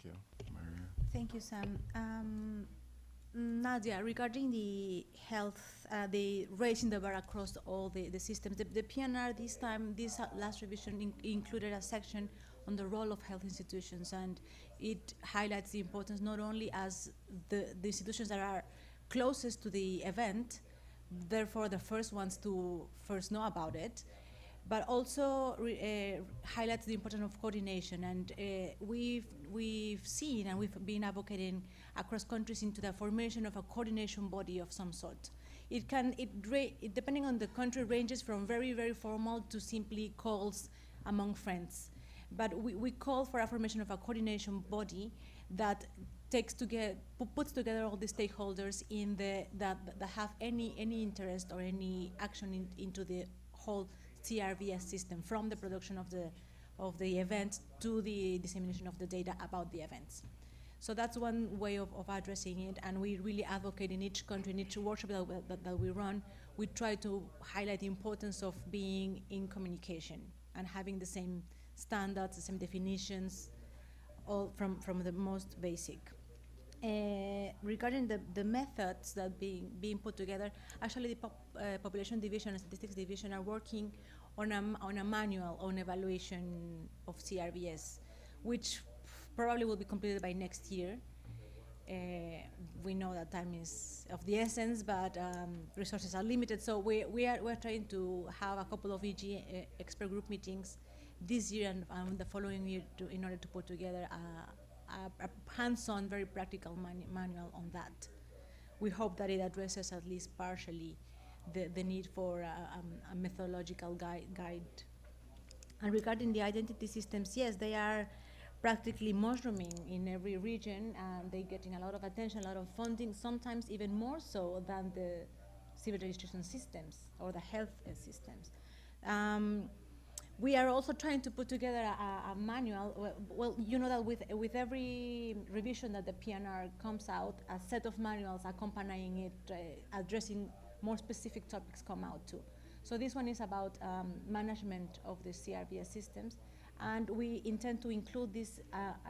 you, Maria. Thank you, Sam. Nadia, regarding the health, the raising the bar across all the systems, the PNR this time, this last revision included a section on the role of health institutions, and it highlights the importance not only as the institutions that are closest to the event, therefore the first ones to first know about it, but also highlights the importance of coordination. And we've seen and we've been advocating across countries into the formation of a coordination body of some sort. It depending on the country, ranges from very, very formal to simply calls among friends. But we call for a formation of a coordination body that puts together all the stakeholders that have any interest or any action into the whole CRVS system, from the production of the event to the dissemination of the data about the events. So that's one way of addressing it, and we really advocate in each country, in each workshop that we run, we try to highlight the importance of being in communication and having the same standards, the same definitions, all from the most basic. Regarding the methods that being put together, actually the population division and statistics division are working on a manual on evaluation of CRVS, which probably will be completed by next year. We know that time is of the essence, but resources are limited, so we're trying to have a couple of EG expert group meetings this year and the following year in order to put together a hands-on, very practical manual on that. We hope that it addresses at least partially the need for a methodological guide. And regarding the identity systems, yes, they are practically mushrooming in every region, and they're getting a lot of attention, a lot of funding, sometimes even more so than the civil registration systems or the health systems. We are also trying to put together a manual. Well, you know that with every revision that the PNR comes out, a set of manuals accompanying it, addressing more specific topics come out too. So this one is about management of the CRVS systems, and we intend to include this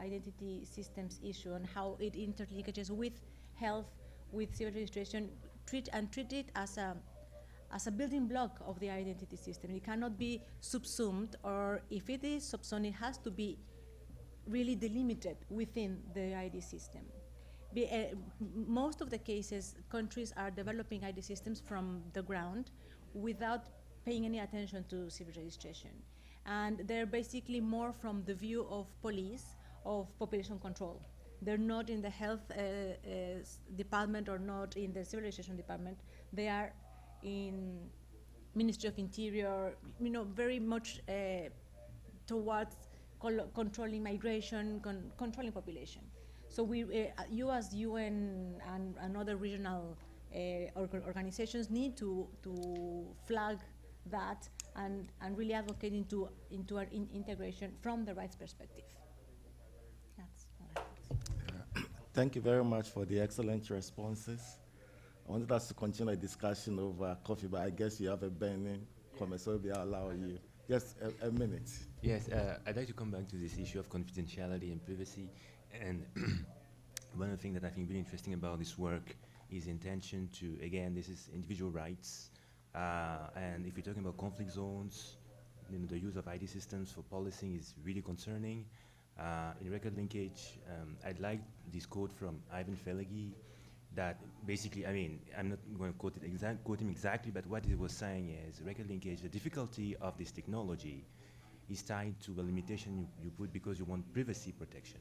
identity systems issue and how it interlinkages with health, with civil registration, treat it as a building block of the identity system. It cannot be subsumed, or if it is subsumed, it has to be really delimited within the ID system. Most of the cases, countries are developing ID systems from the ground without paying any attention to civil registration. And they're basically more from the view of police, of population control. They're not in the health department or not in the civil registration department. They are in Ministry of Interior, very much towards controlling migration, controlling population. So you as UN and other regional organizations need to flag that and really advocate into our integration from the rights perspective. That's all I think. Thank you very much for the excellent responses. I wanted us to continue a discussion over coffee, but I guess you have a burning comment, so maybe I'll allow you. Just a minute. Yes, I'd like to come back to this issue of confidentiality and privacy. And one of the things that I think really interesting about this work is intention to, again, this is individual rights. And if you're talking about conflict zones, the use of ID systems for policing is really concerning. In record linkage, I'd like this quote from Ivan Felegi, that basically, I'm not going to quote him exactly, but what he was saying is record linkage, the difficulty of this technology is tied to a limitation you put because you want privacy protection,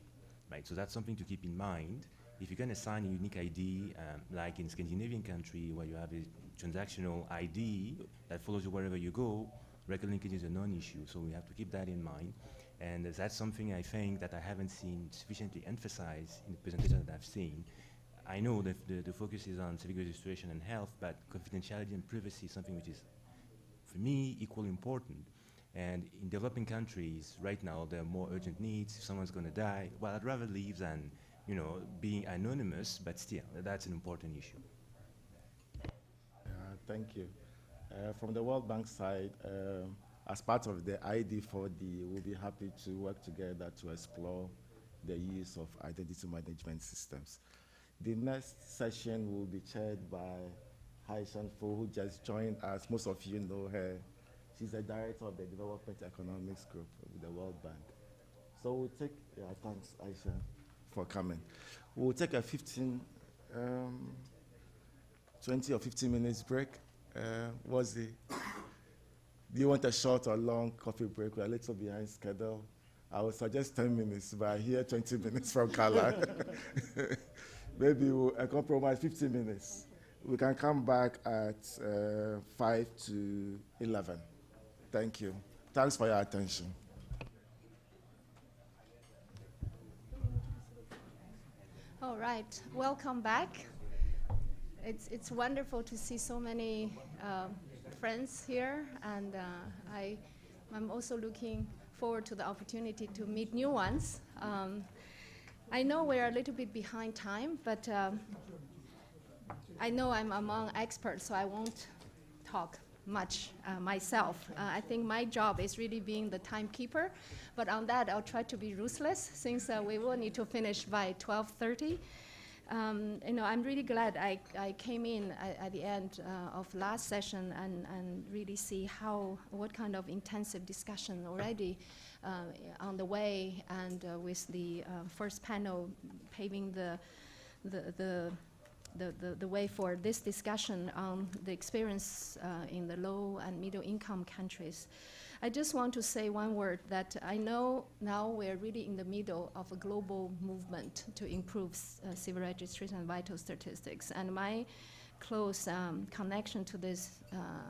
right? So that's something to keep in mind. If you can assign a unique ID, like in Scandinavian country where you have a transactional ID that follows you wherever you go, record linkage is a non-issue, so we have to keep that in mind. And that's something I think that I haven't seen sufficiently emphasized in the presentation that I've seen. I know that the focus is on civic registration and health, but confidentiality and privacy is something which is, for me, equally important. And in developing countries, right now, there are more urgent needs. If someone's going to die, well, I'd rather leave than, being anonymous, but still, that's an important issue. Thank you. From the World Bank side, as part of the ID4D, we'll be happy to work together to explore the use of identity management systems. The next session will be chaired by Haishan Fo, who just joined us. Most of you know her. She's the director of the Development Economics Group with the World Bank. So we'll take, thanks Aisha for coming. We'll take a 20 or 15 minutes break. Do you want a short or long coffee break? We're a little behind schedule. I would suggest 10 minutes, but I hear 20 minutes from Carla. Maybe we'll compromise 15 minutes. We can come back at 5 to 11. Thank you. Thanks for your attention. All right, welcome back. It's wonderful to see so many friends here, and I'm also looking forward to the opportunity to meet new ones. I know we're a little bit behind time, but I know I'm among experts, so I won't talk much myself. I think my job is really being the timekeeper, but on that I'll try to be ruthless since we will need to finish by 12:30. I'm really glad I came in at the end of last session and really see what kind of intensive discussion already on the way, and with the first panel paving the way for this discussion on the experience in the low and middle income countries. I just want to say one word that I know now we're really in the middle of a global movement to improve civil registration and vital statistics. And my close connection to this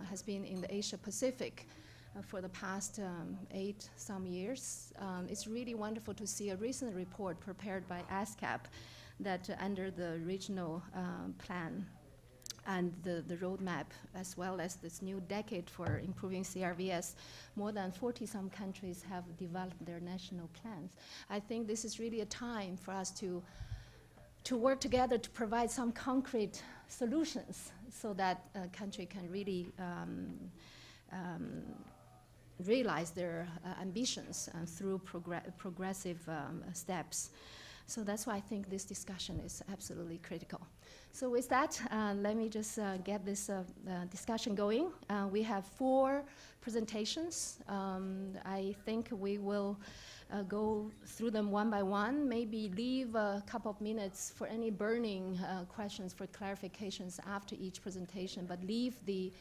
has been in the Asia Pacific for the past 8 some years. It's really wonderful to see a recent report prepared by ASCAP that under the regional plan and the roadmap, as well as this new decade for improving CRVS, more than 40 some countries have developed their national plans. I think this is really a time for us to work together to provide some concrete solutions so that a country can really realize their ambitions through progressive steps. So that's why I think this discussion is absolutely critical. So with that, let me just get this discussion going. We have 4 presentations. I think we will go through them one by one, maybe leave a couple of minutes for any burning questions for clarifications after each presentation, but leave the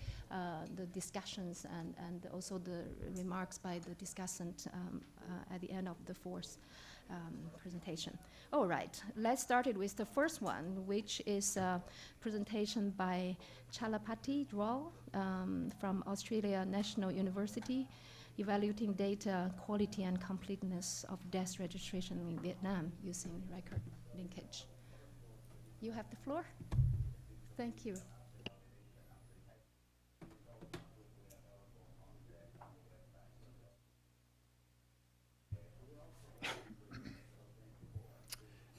discussions and also the remarks by the discussant at the end of the 4th presentation. All right, let's start it with the first one, which is a presentation by Chalapati Dwal from Australia National University, evaluating data quality and completeness of death registration in Vietnam using record linkage. You have the floor. Thank you.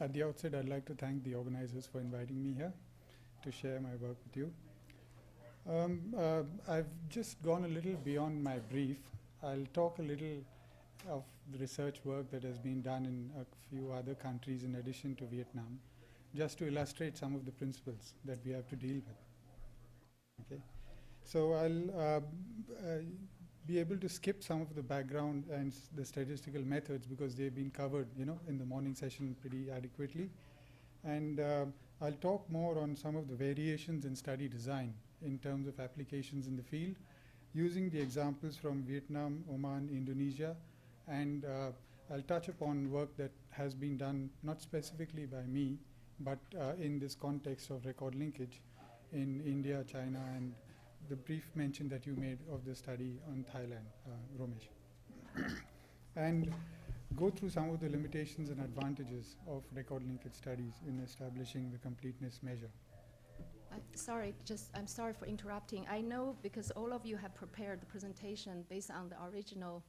At the outset, I'd like to thank the organizers for inviting me here to share my work with you. I've just gone a little beyond my brief. I'll talk a little of the research work that has been done in a few other countries in addition to Vietnam, just to illustrate some of the principles that we have to deal with. Okay, so I'll be able to skip some of the background and the statistical methods because they've been covered, in the morning session pretty adequately. And I'll talk more on some of the variations in study design in terms of applications in the field, using the examples from Vietnam, Oman, Indonesia, and I'll touch upon work that has been done not specifically by me, but in this context of record linkage in India, China, and the brief mention that you made of the study on Thailand, Romesh. And go through some of the limitations and advantages of record linkage studies in establishing the completeness measure. I'm sorry for interrupting. I know because all of you have prepared the presentation based on the original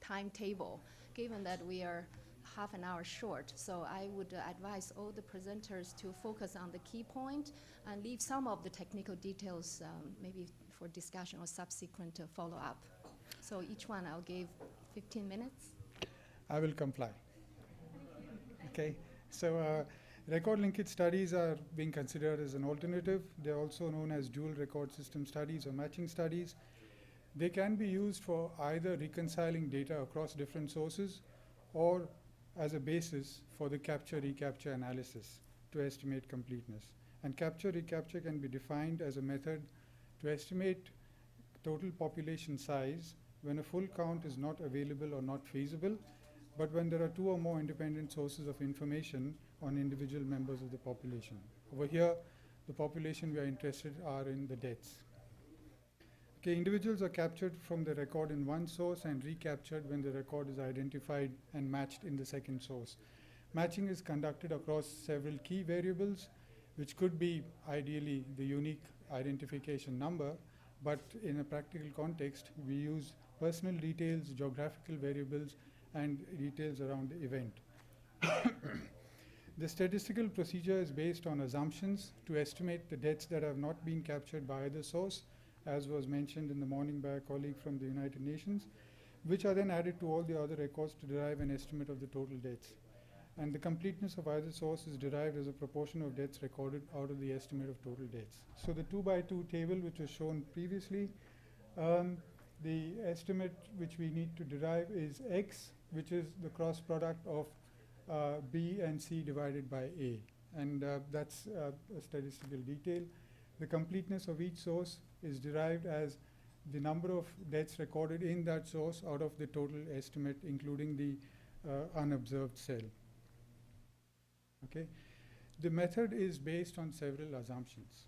timetable, given that we are half an hour short. So I would advise all the presenters to focus on the key point and leave some of the technical details maybe for discussion or subsequent follow-up. So each one I'll give 15 minutes. I will comply. Okay, so record linkage studies are being considered as an alternative. They're also known as dual record system studies or matching studies. They can be used for either reconciling data across different sources or as a basis for the capture-recapture analysis to estimate completeness. And capture-recapture can be defined as a method to estimate total population size when a full count is not available or not feasible, but when there are two or more independent sources of information on individual members of the population. Over here, the population we are interested are in the deaths. Okay, individuals are captured from the record in one source and recaptured when the record is identified and matched in the second source. Matching is conducted across several key variables, which could be ideally the unique identification number, but in a practical context, we use personal details, geographical variables, and details around the event. The statistical procedure is based on assumptions to estimate the deaths that have not been captured by either source, as was mentioned in the morning by a colleague from the United Nations, which are then added to all the other records to derive an estimate of the total deaths. And the completeness of either source is derived as a proportion of deaths recorded out of the estimate of total deaths. So the 2x2 table, which was shown previously, the estimate which we need to derive is X, which is the cross product of B and C divided by A. And that's a statistical detail. The completeness of each source is derived as the number of deaths recorded in that source out of the total estimate, including the unobserved cell. Okay. The method is based on several assumptions.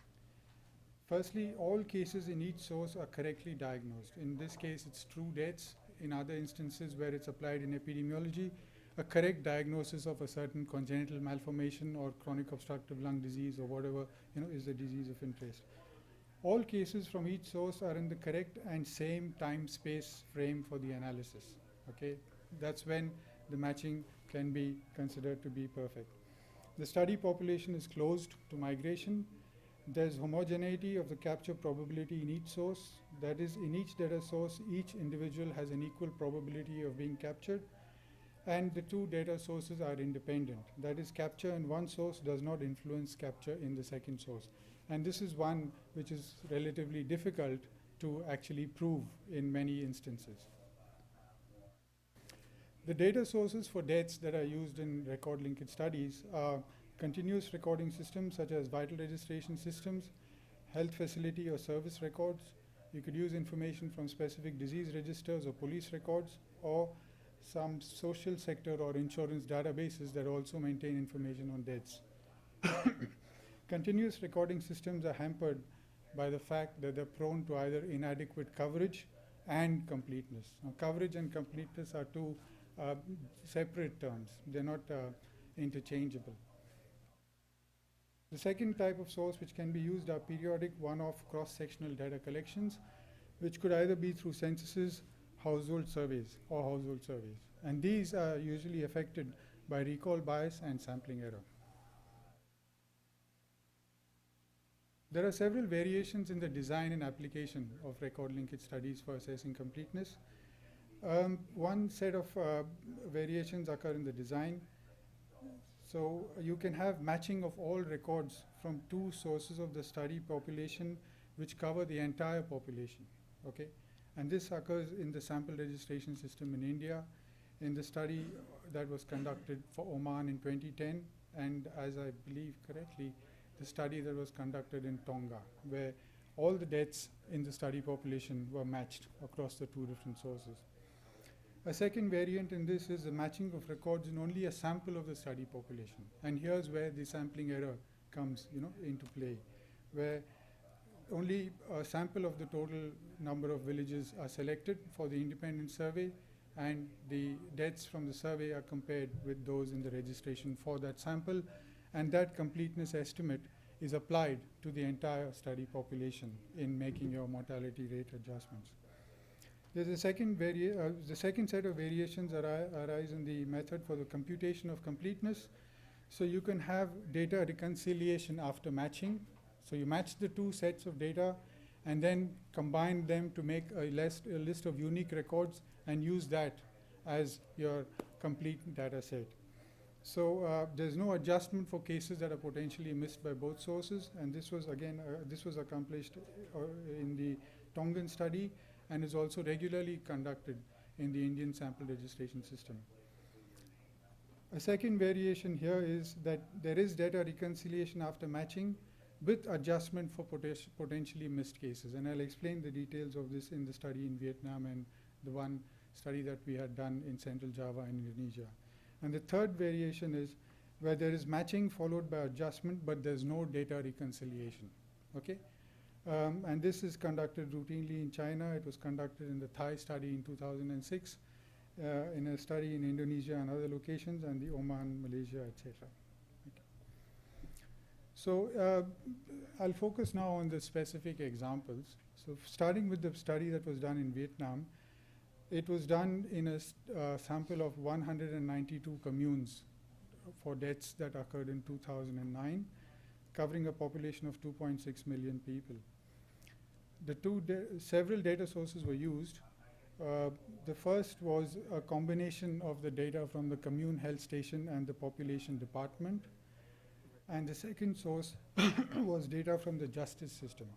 Firstly, all cases in each source are correctly diagnosed. In this case, it's true deaths. In other instances where it's applied in epidemiology, a correct diagnosis of a certain congenital malformation or chronic obstructive lung disease or whatever is the disease of interest. All cases from each source are in the correct and same time-space frame for the analysis. Okay, that's when the matching can be considered to be perfect. The study population is closed to migration. There's homogeneity of the capture probability in each source. That is, in each data source, each individual has an equal probability of being captured. And the two data sources are independent. That is, capture in one source does not influence capture in the second source. And this is one which is relatively difficult to actually prove in many instances. The data sources for deaths that are used in record linkage studies are continuous recording systems such as vital registration systems, health facility or service records. You could use information from specific disease registers or police records, or some social sector or insurance databases that also maintain information on deaths. Continuous recording systems are hampered by the fact that they're prone to either inadequate coverage and completeness. Now, coverage and completeness are two separate terms. They're not interchangeable. The second type of source which can be used are periodic one-off cross-sectional data collections, which could either be through censuses, household surveys. And these are usually affected by recall bias and sampling error. There are several variations in the design and application of record linkage studies for assessing completeness. One set of variations occur in the design. So you can have matching of all records from two sources of the study population which cover the entire population. Okay? And this occurs in the sample registration system in India, in the study that was conducted for Oman in 2010, and as I believe correctly, the study that was conducted in Tonga, where all the deaths in the study population were matched across the two different sources. A second variant in this is the matching of records in only a sample of the study population. And here's where the sampling error comes into play, where only a sample of the total number of villages are selected for the independent survey, and the deaths from the survey are compared with those in the registration for that sample, and that completeness estimate is applied to the entire study population in making your mortality rate adjustments. There's a second the second set of variations arise in the method for the computation of completeness. So you can have data reconciliation after matching. So you match the two sets of data and then combine them to make a list of unique records and use that as your complete data set. So there's no adjustment for cases that are potentially missed by both sources, and this was again this was accomplished in the Tongan study and is also regularly conducted in the Indian sample registration system. A second variation here is that there is data reconciliation after matching with adjustment for potentially missed cases, and I'll explain the details of this in the study in Vietnam and the one study that we had done in Central Java and Indonesia. And the third variation is where there is matching followed by adjustment, but there's no data reconciliation. Okay, and this is conducted routinely in China. It was conducted in the Thai study in 2006, in a study in Indonesia and other locations, and the Oman, Malaysia, etc. Okay. So I'll focus now on the specific examples. So starting with the study that was done in Vietnam, it was done in a sample of 192 communes for deaths that occurred in 2009, covering a population of 2.6 million people. Several data sources were used. The first was a combination of the data from the commune health station and the population department. And the second source was data from the justice system.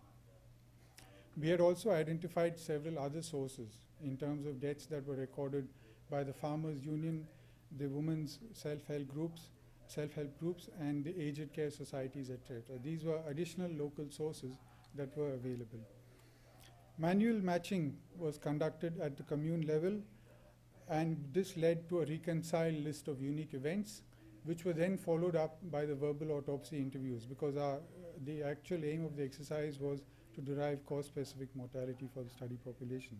We had also identified several other sources in terms of deaths that were recorded by the Farmers Union, the women's self-help groups, and the aged care societies, etc. These were additional local sources that were available. Manual matching was conducted at the commune level, and this led to a reconciled list of unique events, which were then followed up by the verbal autopsy interviews, because the actual aim of the exercise was to derive cause-specific mortality for the study population.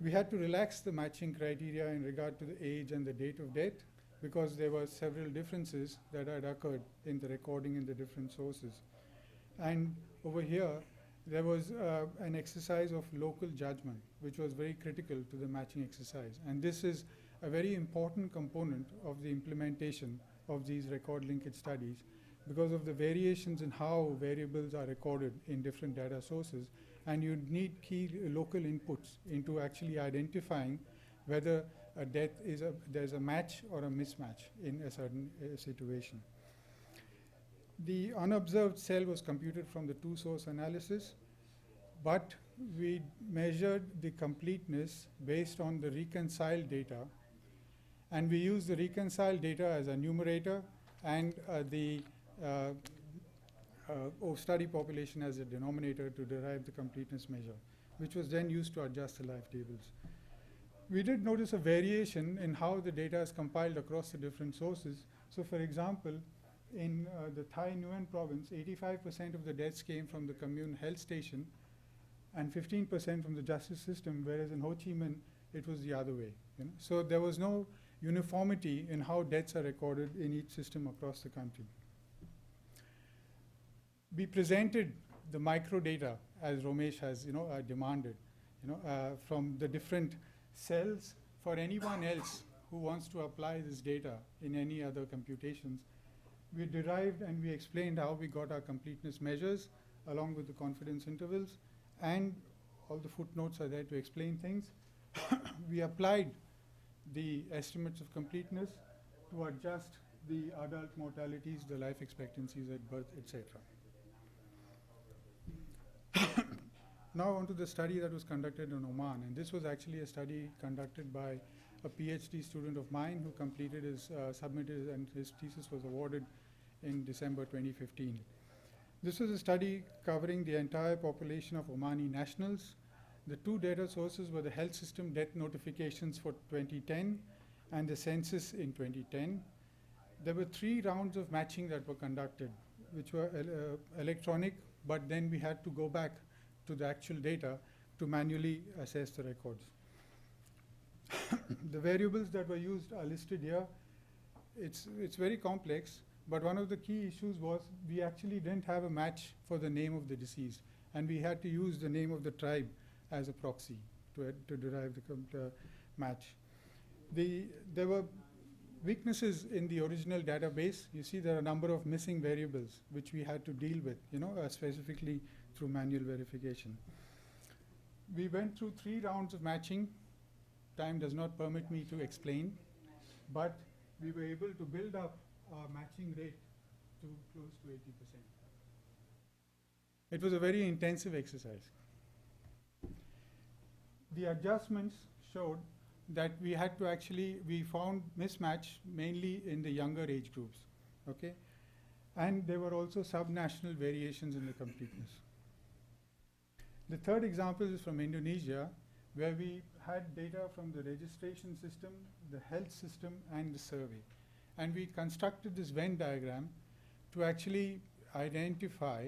We had to relax the matching criteria in regard to the age and the date of death, because there were several differences that had occurred in the recording in the different sources. And over here, there was an exercise of local judgment, which was very critical to the matching exercise. And this is a very important component of the implementation of these record linkage studies, because of the variations in how variables are recorded in different data sources, and you need key local inputs into actually identifying whether a death there's a match or a mismatch in a certain situation. The unobserved cell was computed from the two-source analysis, but we measured the completeness based on the reconciled data, and we used the reconciled data as a numerator and the study population as a denominator to derive the completeness measure, which was then used to adjust the life tables. We did notice a variation in how the data is compiled across the different sources. So for example, in the Thai Nguyen province, 85% of the deaths came from the commune health station and 15% from the justice system, whereas in Ho Chi Minh, it was the other way. So there was no uniformity in how deaths are recorded in each system across the country. We presented the microdata as Romesh has demanded, from the different cells for anyone else who wants to apply this data in any other computations. We derived and we explained how we got our completeness measures along with the confidence intervals, and all the footnotes are there to explain things. We applied the estimates of completeness to adjust the adult mortalities, the life expectancies at birth, etc. Now onto the study that was conducted in Oman, and this was actually a study conducted by a PhD student of mine who completed his, submitted, and his thesis was awarded in December 2015. This was a study covering the entire population of Omani nationals. The two data sources were the health system death notifications for 2010 and the census in 2010. There were 3 rounds of matching that were conducted, which were electronic, but then we had to go back to the actual data to manually assess the records. The variables that were used are listed here. It's very complex, but one of the key issues was we actually didn't have a match for the name of the deceased, and we had to use the name of the tribe as a proxy to derive the match. There were weaknesses in the original database. You see there are a number of missing variables which we had to deal with, specifically through manual verification. We went through 3 rounds of matching. Time does not permit me to explain, but we were able to build up our matching rate to close to 80%. It was a very intensive exercise. The adjustments showed that we had to we found mismatch mainly in the younger age groups, okay? And there were also subnational variations in the completeness. The third example is from Indonesia, where we had data from the registration system, the health system, and the survey. And we constructed this Venn diagram to actually identify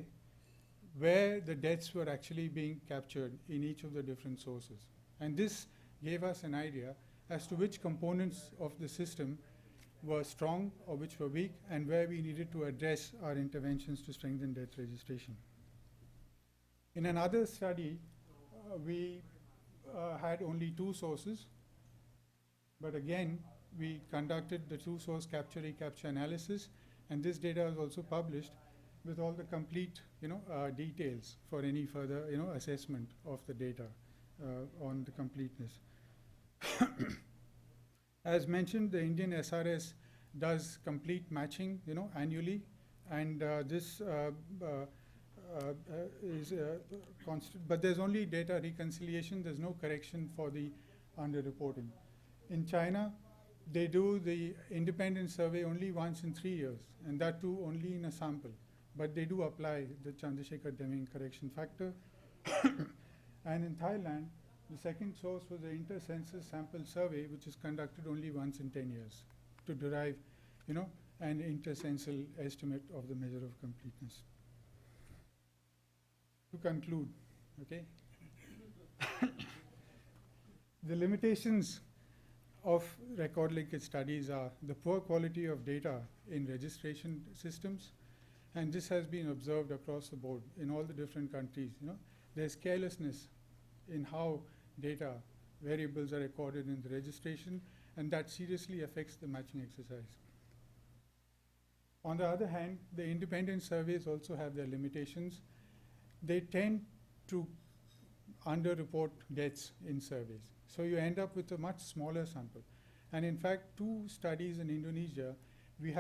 where the deaths were actually being captured in each of the different sources. And this gave us an idea as to which components of the system were strong or which were weak, and where we needed to address our interventions to strengthen death registration. In another study, we had only 2 sources, but again, we conducted the 2-source capture-recapture analysis, and this data was also published with all the complete, details for any further, assessment of the data on the completeness. As mentioned, the Indian SRS does complete matching, annually, and this is constant. But there's only data reconciliation. There's no correction for the underreporting. In China, they do the independent survey only once in 3 years, and that too only in a sample. But they do apply the Chandrasekhar-Deming correction factor. And in Thailand, the second source was the inter-census sample survey, which is conducted only once in 10 years to derive, an inter-censal estimate of the measure of completeness. To conclude, okay, the limitations of record linkage studies are the poor quality of data in registration systems, and this has been observed across the board in all the different countries. There's carelessness in how data variables are recorded in the registration, and that seriously affects the matching exercise. On the other hand, the independent surveys also have their limitations. They tend to underreport deaths in surveys. So you end up with a much smaller sample. And in fact, 2 studies in Indonesia, we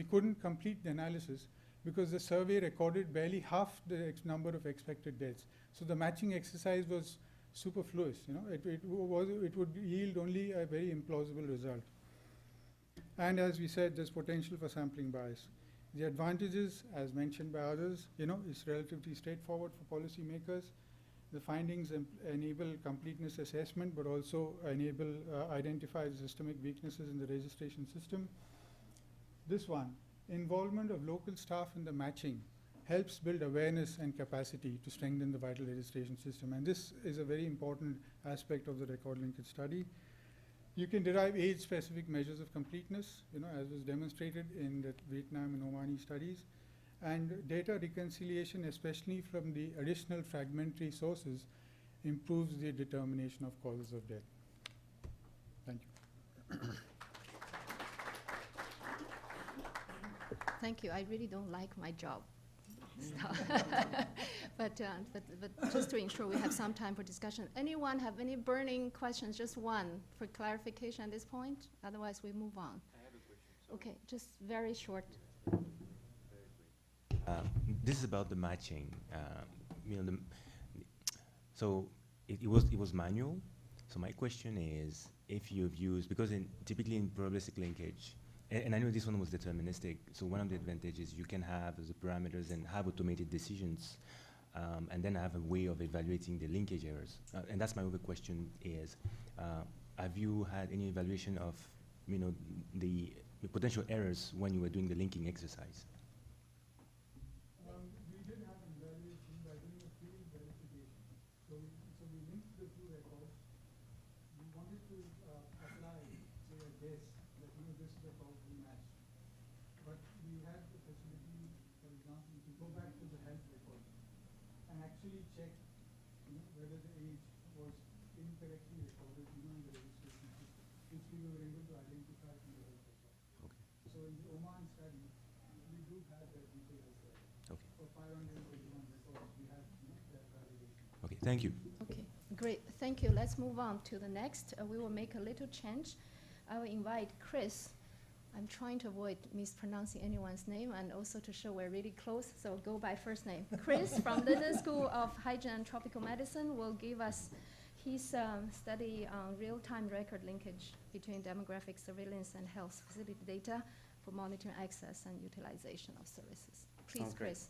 couldn't complete the analysis because the survey recorded barely half the number of expected deaths. So the matching exercise was superfluous. It would yield only a very implausible result. And as we said, there's potential for sampling bias. The advantages, as mentioned by others, is relatively straightforward for policymakers. The findings enable completeness assessment, but also identify the systemic weaknesses in the registration system. This one, involvement of local staff in the matching helps build awareness and capacity to strengthen the vital registration system. And this is a very important aspect of the record linkage study. You can derive age-specific measures of completeness, as was demonstrated in the Vietnam and Omani studies. And data reconciliation, especially from the additional fragmentary sources, improves the determination of causes of death. Thank you. Thank you. I really don't like my job. But just to ensure we have some time for discussion. Anyone have any burning questions? Just one for clarification at this point? Otherwise, we move on. I have a question. Okay, just very short. This is about the matching. So it was manual. So my question is, if you've used, because typically in probabilistic linkage, and I know this one was deterministic, so one of the advantages you can have the parameters and have automated decisions, and then have a way of evaluating the linkage errors. And that's my other question is, have you had any evaluation of, the potential errors when you were doing the linking exercise? We did have an evaluation by doing a field verification. So we linked the 2 records. We wanted to apply, say, a guess that this is a probably match. But we had the facility, for example, to go back to the health record and actually check whether the age was incorrectly recorded in the registration system, which we were able to identify from the health record. Okay. So in the Oman study, we do have that detail as well. Okay. For 521 records, we have that validation. Okay, thank you. Okay, great. Thank you. Let's move on to the next. We will make a little change. I will invite Chris. I'm trying to avoid mispronouncing anyone's name and also to show we're really close, so go by first name. Chris from London School of Hygiene and Tropical Medicine will give us his study on real-time record linkage between demographic surveillance and health facility data for monitoring access and utilization of services. Please, Sounds great. Chris.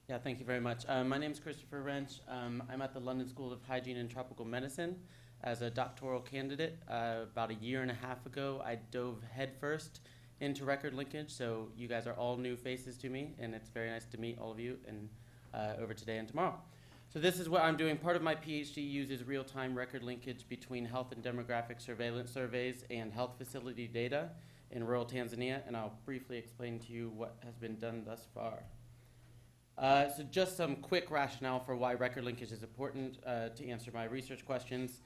Yeah, thank you very much. My name is Christopher Wrench. I'm at the London School of Hygiene and Tropical Medicine as a doctoral candidate. About a year and a half ago, I dove headfirst into record linkage, so you guys are all new faces to me, and it's very nice to meet all of you and over today and tomorrow. So this is what I'm doing. Part of my PhD uses real-time record linkage between health and demographic surveillance surveys and health facility data in rural Tanzania, and I'll briefly explain to you what has been done thus far. So just some quick rationale for why record linkage is important to answer my research questions.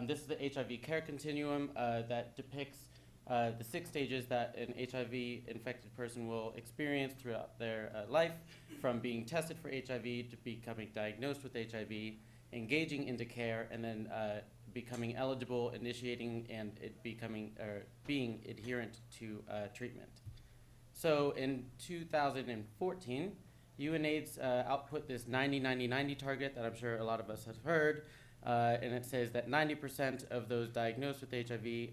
This is the HIV care continuum that depicts the 6 stages that an HIV-infected person will experience throughout their life, from being tested for HIV to becoming diagnosed with HIV, engaging into care, and then becoming eligible, initiating, and being adherent to treatment. So in 2014, UNAIDS output this 90-90-90 target that I'm sure a lot of us have heard, and it says that 90% of those diagnosed with HIV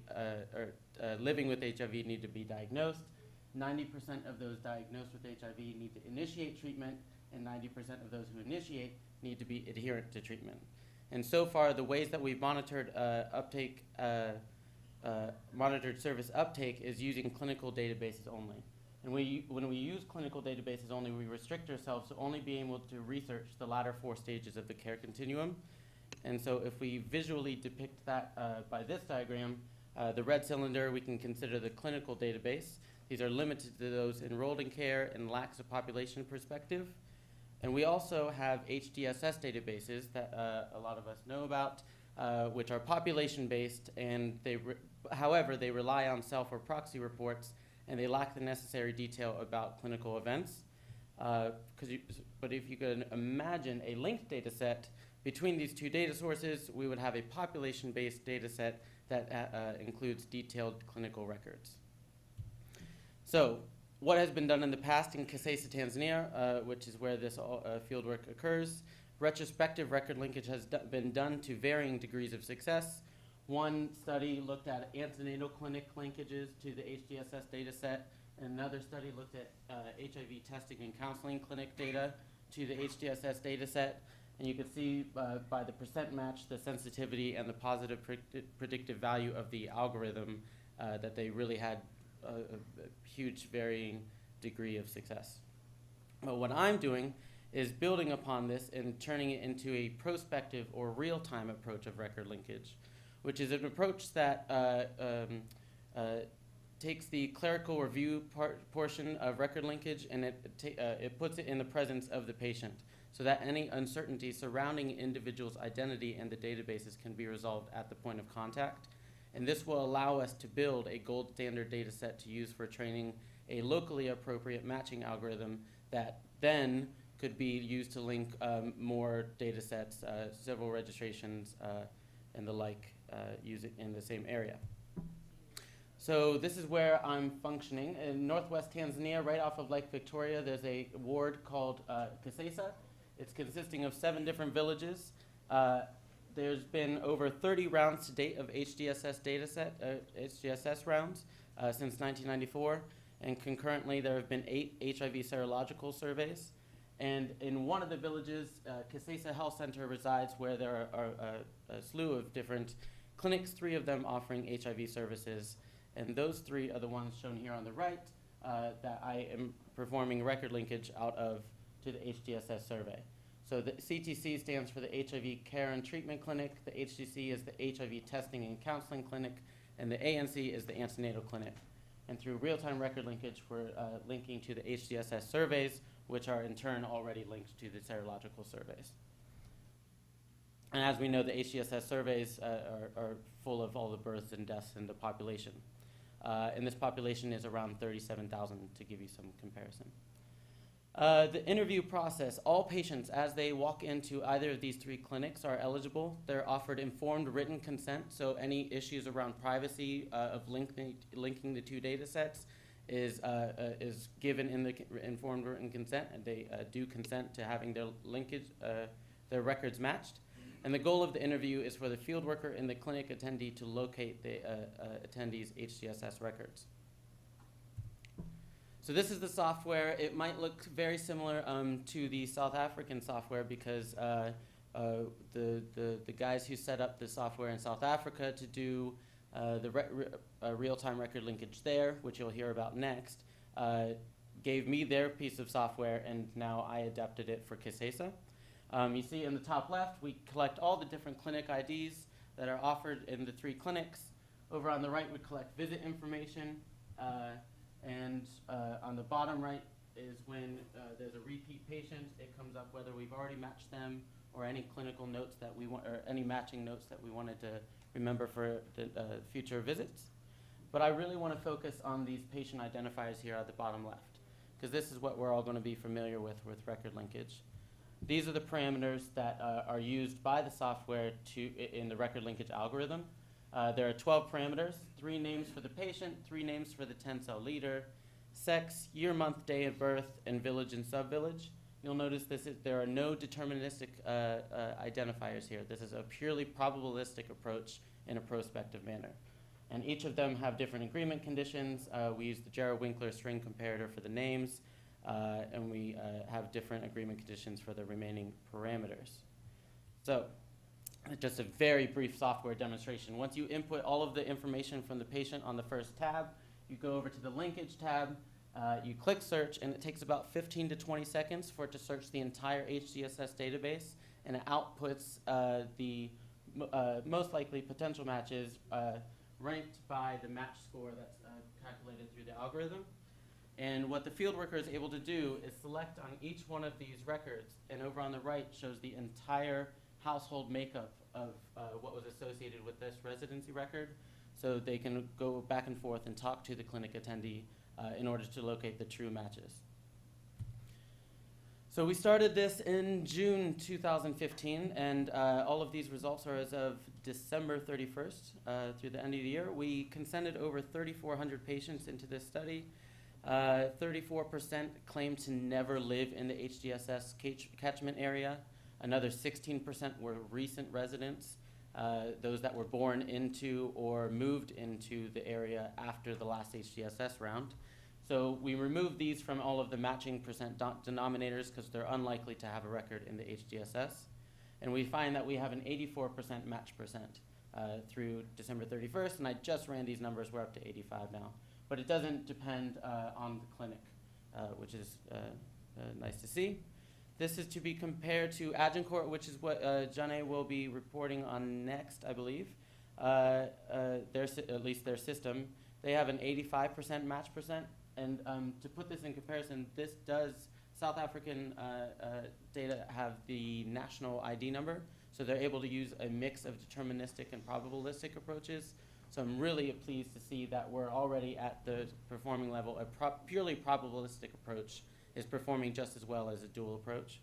or living with HIV need to be diagnosed, 90% of those diagnosed with HIV need to initiate treatment, and 90% of those who initiate need to be adherent to treatment. And so far, the ways that we've monitored monitored service uptake is using clinical databases only. And when we use clinical databases only, we restrict ourselves to only being able to research the latter 4 stages of the care continuum. And so if we visually depict that by this diagram, the red cylinder, we can consider the clinical database. These are limited to those enrolled in care and lacks a population perspective. And we also have HDSS databases that a lot of us know about, which are population-based, and however, they rely on self or proxy reports, and they lack the necessary detail about clinical events. But if you could imagine a linked data set between these 2 data sources, we would have a population-based data set that includes detailed clinical records. So what has been done in the past in Kasese, Tanzania, which is where this fieldwork occurs, retrospective record linkage has been done to varying degrees of success. One study looked at antenatal clinic linkages to the HDSS data set, and another study looked at HIV testing and counseling clinic data to the HDSS data set. And you can see by the percent match, the sensitivity and the positive predictive value of the algorithm that they really had a huge varying degree of success. Well, what I'm doing is building upon this and turning it into a prospective or real-time approach of record linkage, which is an approach that takes the clerical review portion of record linkage and it puts it in the presence of the patient, so that any uncertainty surrounding an individual's identity and the databases can be resolved at the point of contact. And this will allow us to build a gold standard data set to use for training a locally appropriate matching algorithm that then could be used to link more data sets, civil registrations, and the like, use it in the same area. So this is where I'm functioning. In northwest Tanzania, right off of Lake Victoria, there's a ward called Kasese. It's consisting of 7 different villages. There's been over 30 rounds to date of HDSS rounds since 1994, and concurrently there have been 8 HIV serological surveys. And in one of the villages, Kasese Health Center resides, where there are a slew of different clinics, 3 of them offering HIV services. And those 3 are the ones shown here on the right that I am performing record linkage out of to the HDSS survey. So the CTC stands for the HIV Care and Treatment Clinic, the HCC is the HIV Testing and Counseling Clinic, and the ANC is the Antenatal Clinic. And through real-time record linkage, we're linking to the HDSS surveys, which are in turn already linked to the serological surveys. And as we know, the HDSS surveys are full of all the births and deaths in the population. And this population is around 37,000, to give you some comparison. The interview process, all patients, as they walk into either of these 3 clinics, are eligible. They're offered informed written consent, so any issues around privacy of linking the 2 data sets is given in the informed written consent, and they do consent to having their linkage, their records matched. And the goal of the interview is for the field worker and the clinic attendee to locate the attendee's HDSS records. So this is the software. It might look very similar to the South African software because the guys who set up the software in South Africa to do the real-time record linkage there, which you'll hear about next, gave me their piece of software, and now I adapted it for Kisesa. You see in the top left, we collect all the different clinic IDs that are offered in the 3 clinics. Over on the right, we collect visit information. And on the bottom right is when there's a repeat patient, it comes up whether we've already matched them or any clinical notes that we want, or any matching notes that we wanted to remember for the future visits. But I really want to focus on these patient identifiers here at the bottom left, because this is what we're all going to be familiar with record linkage. These are the parameters that are used by the software in the record linkage algorithm. There are 12 parameters, 3 names for the patient, 3 names for the 10-cell leader, sex, year, month, day of birth, and village and sub-village. You'll notice there are no deterministic identifiers here. This is a purely probabilistic approach in a prospective manner. And each of them have different agreement conditions. We use the Jarrah-Winkler string comparator for the names, and we have different agreement conditions for the remaining parameters. So, just a very brief software demonstration. Once you input all of the information from the patient on the first tab, you go over to the linkage tab, you click search, and it takes about 15 to 20 seconds for it to search the entire HDSS database, and it outputs the most likely potential matches ranked by the match score that's calculated through the algorithm. And what the field worker is able to do is select on each one of these records, and over on the right shows the entire household makeup of what was associated with this residency record, so they can go back and forth and talk to the clinic attendee in order to locate the true matches. So we started this in June 2015, and all of these results are as of December 31st through the end of the year. We consented over 3,400 patients into this study. 34% claimed to never live in the HDSS catchment area. Another 16% were recent residents, those that were born into or moved into the area after the last HDSS round. So we removed these from all of the matching percent denominators because they're unlikely to have a record in the HDSS. And we find that we have an 84% match percent through December 31st, and I just ran these numbers, we're up to 85 now. But it doesn't depend on the clinic, which is nice to see. This is to be compared to Agincourt, which is what Janae will be reporting on next, I believe. At least their system. They have an 85% match percent. And to put this in comparison, South African data have the national ID number. So they're able to use a mix of deterministic and probabilistic approaches. So I'm really pleased to see that we're already at the performing level. A purely probabilistic approach is performing just as well as a dual approach.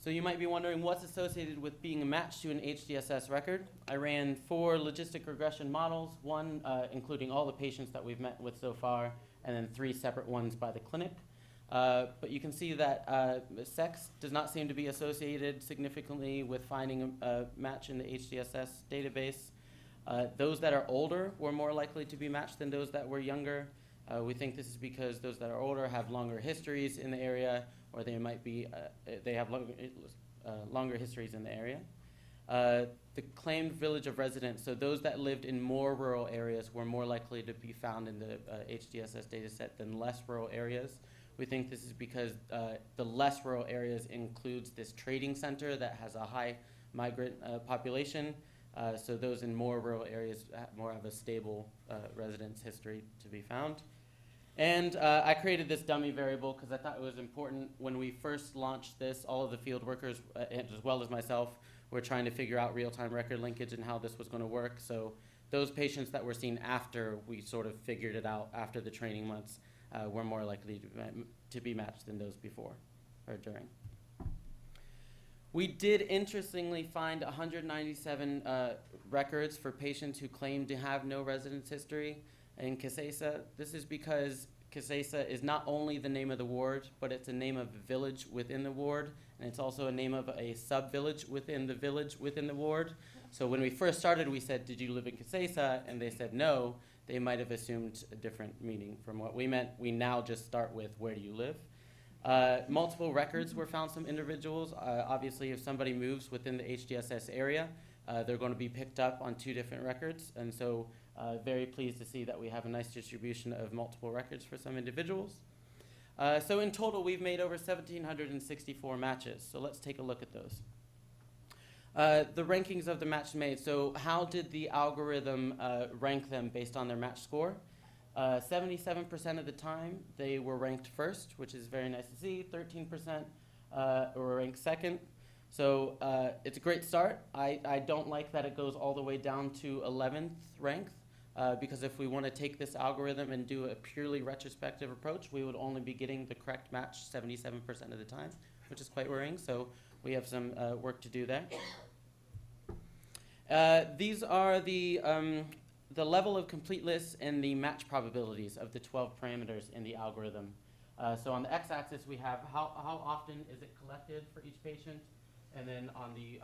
So you might be wondering what's associated with being a match to an HDSS record. I ran 4 logistic regression models, one including all the patients that we've met with so far, and then 3 separate ones by the clinic. But you can see that sex does not seem to be associated significantly with finding a match in the HDSS database. Those that are older were more likely to be matched than those that were younger. We think this is because those that are older have longer histories in the area, or they might be, they have longer histories in the area. The claimed village of residence, so those that lived in more rural areas were more likely to be found in the HDSS data set than less rural areas. We think this is because the less rural areas includes this trading center that has a high migrant population. So those in more rural areas more have a stable residence history to be found. And I created this dummy variable because I thought it was important. When we first launched this, all of the field workers, as well as myself, were trying to figure out real-time record linkage and how this was going to work. So those patients that were seen after we sort of figured it out after the training months, were more likely to be matched than those before or during. We did interestingly find 197 records for patients who claimed to have no residence history in CASESA. This is because CASESA is not only the name of the ward, but it's a name of a village within the ward, and it's also a name of a sub-village within the ward. So when we first started, we said, did you live in CASESA? And they said no. They might have assumed a different meaning from what we meant. We now just start with, where do you live? Multiple records were found from individuals. Obviously, if somebody moves within the HDSS area, they're going to be picked up on 2 different records. And so very pleased to see that we have a nice distribution of multiple records for some individuals. So in total, we've made over 1,764 matches. So let's take a look at those. The rankings of the match made. So how did the algorithm rank them based on their match score? 77% of the time, they were ranked first, which is very nice to see. 13% were ranked second. So it's a great start. I don't like that it goes all the way down to 11th ranked, because if we want to take this algorithm and do a purely retrospective approach, we would only be getting the correct match 77% of the time, which is quite worrying. So we have some work to do there. These are the level of completeness and the match probabilities of the 12 parameters in the algorithm. So on the x-axis, we have how often is it collected for each patient, and then on the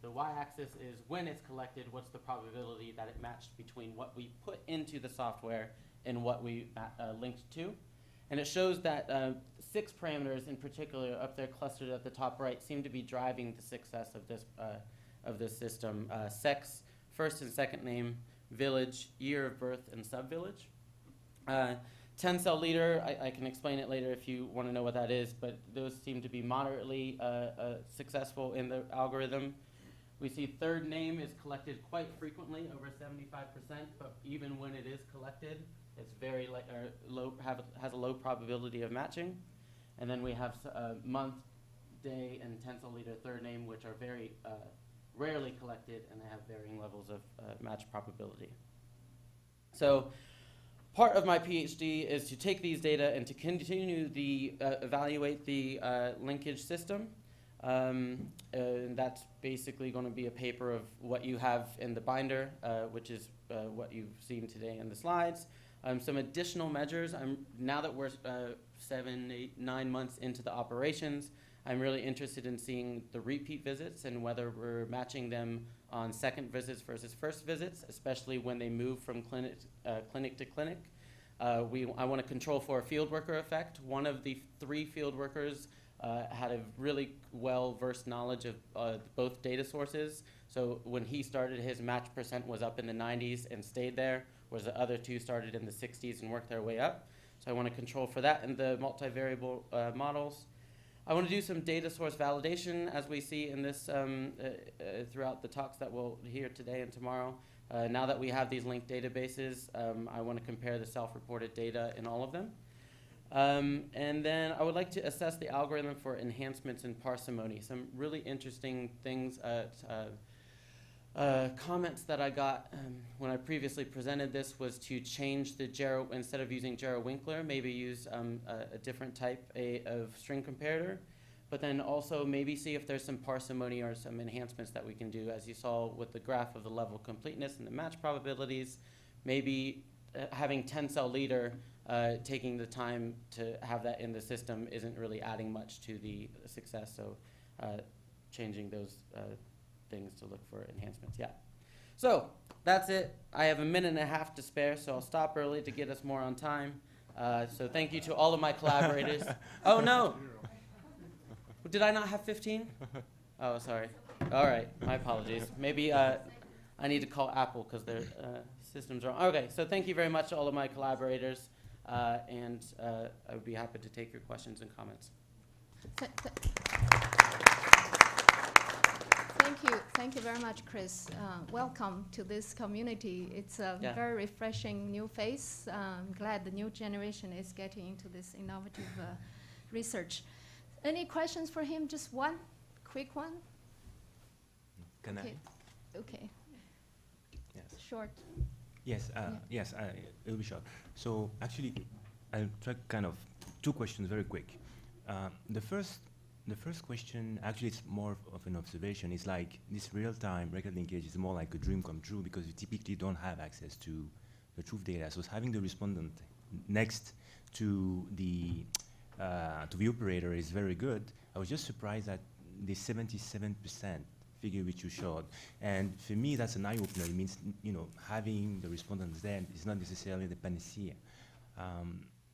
y-axis is when it's collected, what's the probability that it matched between what we put into the software and what we linked to. And it shows that 6 parameters in particular up there clustered at the top right seem to be driving the success of this system. Sex, first and second name, village, year of birth, and sub-village. 10-cell leader, I can explain it later if you want to know what that is, but those seem to be moderately successful in the algorithm. We see third name is collected quite frequently, over 75%, but even when it is collected, it's very has a low probability of matching. And then we have month, day, and 10-cell leader third name, which are very rarely collected, and they have varying levels of match probability. So part of my PhD is to take these data and to continue the evaluate the linkage system. And that's basically going to be a paper of what you have in the binder, which is what you've seen today in the slides. Some additional measures. Now that we're 7, 8, 9 months into the operations, I'm really interested in seeing the repeat visits and whether we're matching them on second visits versus first visits, especially when they move from clinic to clinic. I want to control for a field worker effect. One of the 3 field workers had a really well-versed knowledge of both data sources. So when he started, his match percent was up in the 90s and stayed there, whereas the other 2 started in the 60s and worked their way up. So I want to control for that in the multivariable models. I want to do some data source validation, as we see in this throughout the talks that we'll hear today and tomorrow. Now that we have these linked databases, I want to compare the self-reported data in all of them. And then I would like to assess the algorithm for enhancements in parsimony. Some really interesting things, comments that I got when I previously presented this was to change the instead of using Jarrow-Winkler, maybe use a different type of string comparator, but then also maybe see if there's some parsimony or some enhancements that we can do. As you saw with the graph of the level of completeness and the match probabilities, maybe having 10-cell leader, taking the time to have that in the system isn't really adding much to the success, so changing those things to look for enhancements. Yeah. So that's it. I have a minute and a half to spare, so I'll stop early to get us more on time. So thank you to all of my collaborators. Oh, no. Did I not have 15? Oh, sorry. All right. My apologies. Maybe I need to call Apple because their system's wrong. Okay. So thank you very much to all of my collaborators, and I would be happy to take your questions and comments. Thank you very much, Chris. Welcome to this community. It's a very refreshing new face. I'm glad the new generation is getting into this innovative research. Any questions for him? Just one quick one? Can I? Okay. Yes. Short. Yes, yes, it'll be short. So actually, I'll try kind of two questions very quick. The first question, actually it's more of an observation. It's like this real-time record linkage is more like a dream come true because you typically don't have access to the truth data. So having the respondent next to the operator is very good. I was just surprised at the 77% figure which you showed. And for me, that's an eye-opener. It means, having the respondents there is not necessarily the panacea.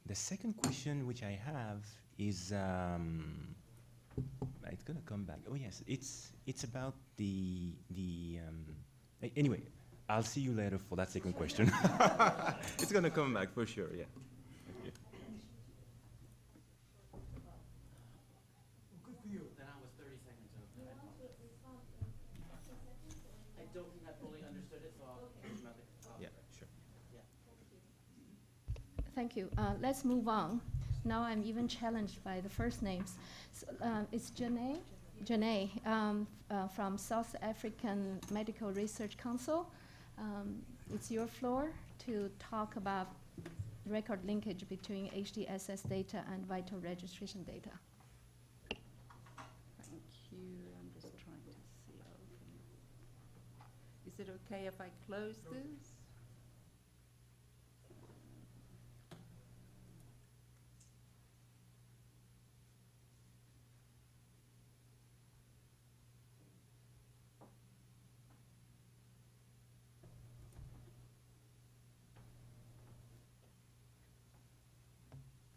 The second question which I have is, it's gonna come back. Oh yes, it's about anyway, I'll see you later for that second question. It's gonna come back for sure, yeah. Okay. Good for you. Then I was 30 seconds over. I don't think I fully understood it, so I'll Yeah, sure. Thank you. Let's move on. Now I'm even challenged by the first names. So, it's Janae from South African Medical Research Council. It's your floor to talk about record linkage between HDSS data and vital registration data. Thank you. I'm just trying to see. Is it okay if I close this?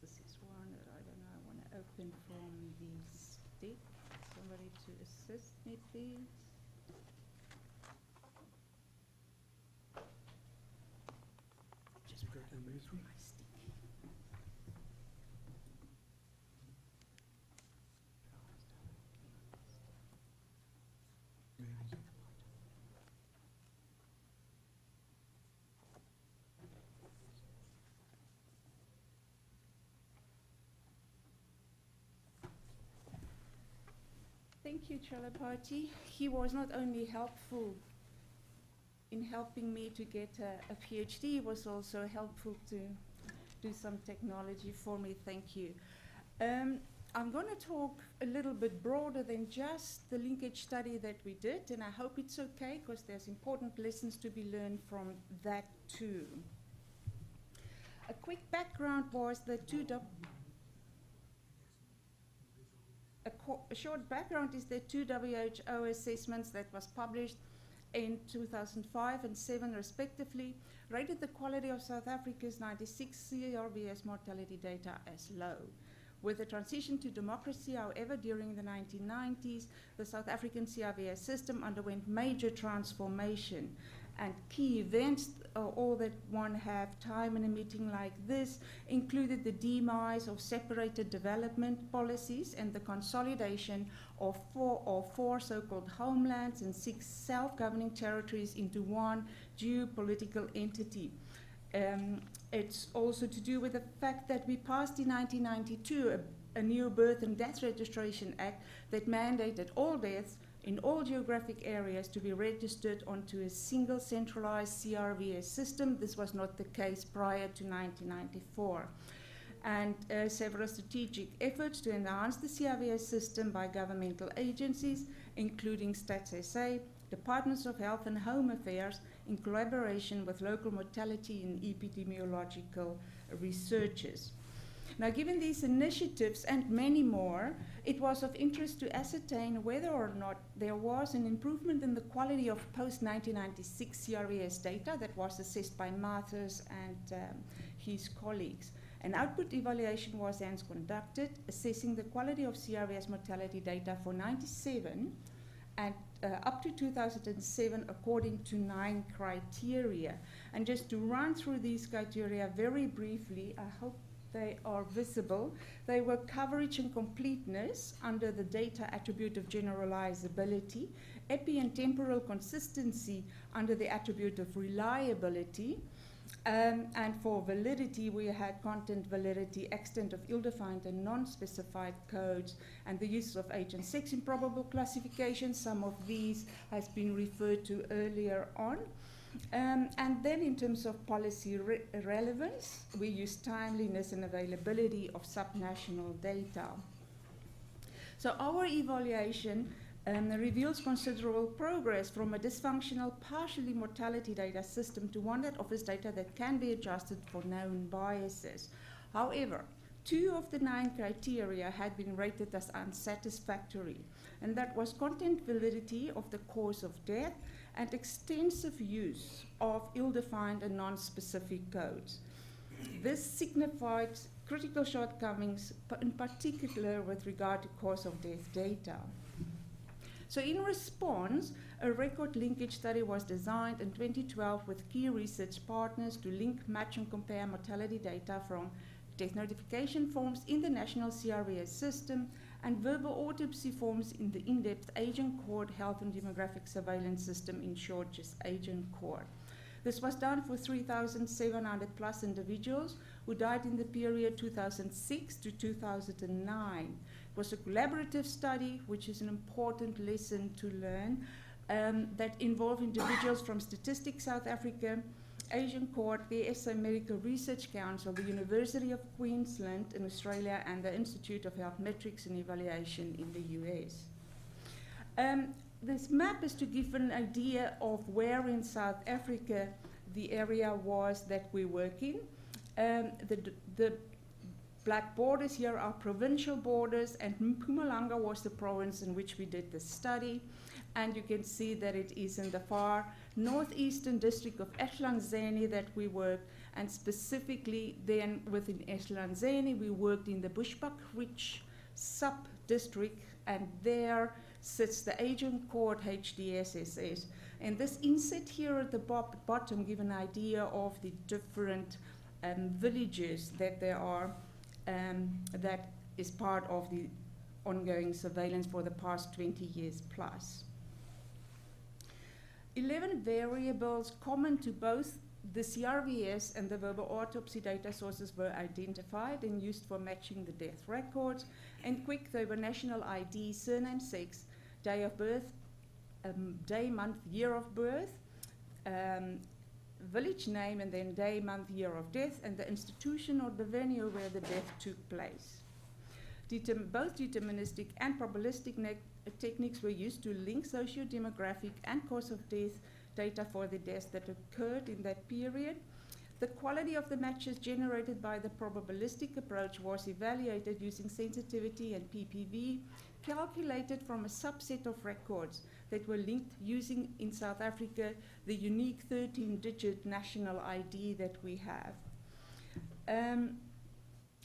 This is one that I don't know. I want to open from the stick. Somebody to assist me, please. Just go down my stick. Thank you, Chalapati. He was not only helpful in helping me to get a PhD, he was also helpful to do some technology for me. Thank you. I'm going to talk a little bit broader than just the linkage study that we did, and I hope it's okay because there's important lessons to be learned from that too. A quick background was the a short background is the two WHO assessments that was published in 2005 and 2007 respectively, rated the quality of South Africa's 96 CRVS mortality data as low. With the transition to democracy, however, during the 1990s, the South African CRVS system underwent major transformation. And key events, all that one have time in a meeting like this, included the demise of separated development policies and the consolidation of four so-called homelands and 6 self-governing territories into one geopolitical entity. It's also to do with the fact that we passed in 1992 a new Birth and Death Registration Act that mandated all deaths in all geographic areas to be registered onto a single centralized CRVS system. This was not the case prior to 1994. And several strategic efforts to enhance the CRVS system by governmental agencies, including Stats SA, Departments of Health and Home Affairs, in collaboration with local mortality and epidemiological researchers. Now, given these initiatives and many more, it was of interest to ascertain whether or not there was an improvement in the quality of post-1996 CRVS data that was assessed by Mathers and his colleagues. An output evaluation was hence conducted, assessing the quality of CRVS mortality data for 1997 and up to 2007 according to 9 criteria. And just to run through these criteria very briefly, I hope they are visible. They were coverage and completeness under the data attribute of generalizability, epi and temporal consistency under the attribute of reliability, and for validity, we had content validity, extent of ill-defined and non-specified codes, and the use of age and sex in probable classification. Some of these has been referred to earlier on. And then in terms of policy relevance, we use timeliness and availability of subnational data. So our evaluation reveals considerable progress from a dysfunctional partially mortality data system to one that offers data that can be adjusted for known biases. However, 2 of the 9 criteria had been rated as unsatisfactory, and that was content validity of the cause of death and extensive use of ill-defined and non-specific codes. This signified critical shortcomings, in particular with regard to cause of death data. So in response, a record linkage study was designed in 2012 with key research partners to link, match, and compare mortality data from death notification forms in the national CRVS system and verbal autopsy forms in the in-depth Agent Court Health and Demographic Surveillance System, in short, just Agent Court. This was done for 3,700 plus individuals who died in the period 2006 to 2009. It was a collaborative study, which is an important lesson to learn, that involved individuals from Statistics South Africa, Agent Court, the SA Medical Research Council, the University of Queensland in Australia, and the Institute of Health Metrics and Evaluation in the US. This map is to give an idea of where in South Africa the area was that we work in. The black borders here are provincial borders, and Mpumalanga was the province in which we did the study. And you can see that it is in the far northeastern district of Eslanzeni that we worked, and specifically then within Eslanzeni we worked in the Bushbuck-Rich sub-district, and there sits the Agent Court HDSSS. And this inset here at the bottom give an idea of the different villages that there are that is part of the ongoing surveillance for the past 20 years plus. 11 variables common to both the CRVS and the verbal autopsy data sources were identified and used for matching the death records. And quick, they were national ID, surname, sex, day of birth, day, month, year of birth, village name, and then day, month, year of death, and the institution or the venue where the death took place. Both deterministic and probabilistic techniques were used to link socio-demographic and cause of death data for the deaths that occurred in that period. The quality of the matches generated by the probabilistic approach was evaluated using sensitivity and PPV, calculated from a subset of records that were linked using, in South Africa, the unique 13-digit national ID that we have.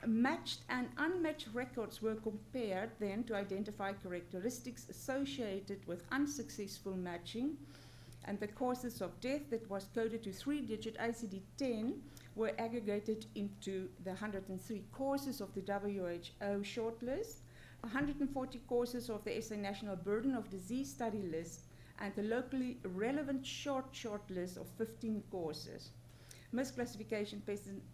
Matched and unmatched records were compared then to identify characteristics associated with unsuccessful matching, and the causes of death that was coded to 3-digit ICD-10 were aggregated into the 103 causes of the WHO shortlist, 140 causes of the SA National Burden of Disease Study list, and the locally relevant short list of 15 causes. Misclassification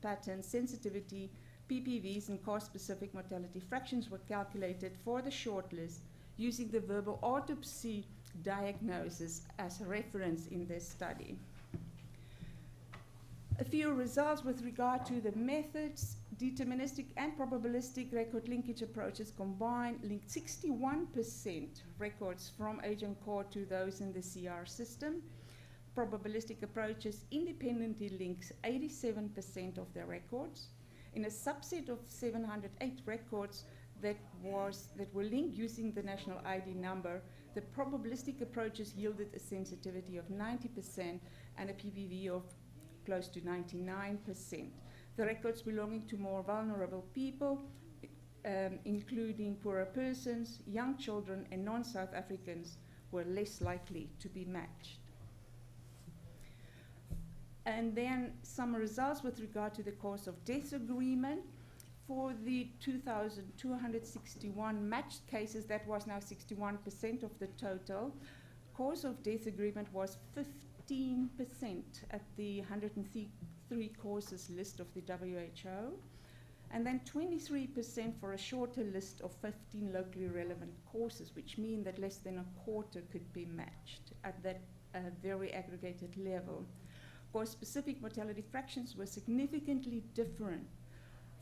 patterns, sensitivity, PPVs, and cause-specific mortality fractions were calculated for the shortlist using the verbal autopsy diagnosis as a reference in this study. A few results with regard to the methods. Deterministic and probabilistic record linkage approaches combined linked 61% records from Agent Court to those in the CR system. Probabilistic approaches independently links 87% of the records. In a subset of 708 records that were linked using the national ID number, the probabilistic approaches yielded a sensitivity of 90% and a PPV of close to 99%. The records belonging to more vulnerable people, including poorer persons, young children, and non-South Africans, were less likely to be matched. And then some results with regard to the cause of death agreement. For the 2,261 matched cases, that was now 61% of the total. Cause of death agreement was 15% at the 103 causes list of the WHO, and then 23% for a shorter list of 15 locally relevant causes, which mean that less than a quarter could be matched at that a very aggregated level. Course-specific mortality fractions were significantly different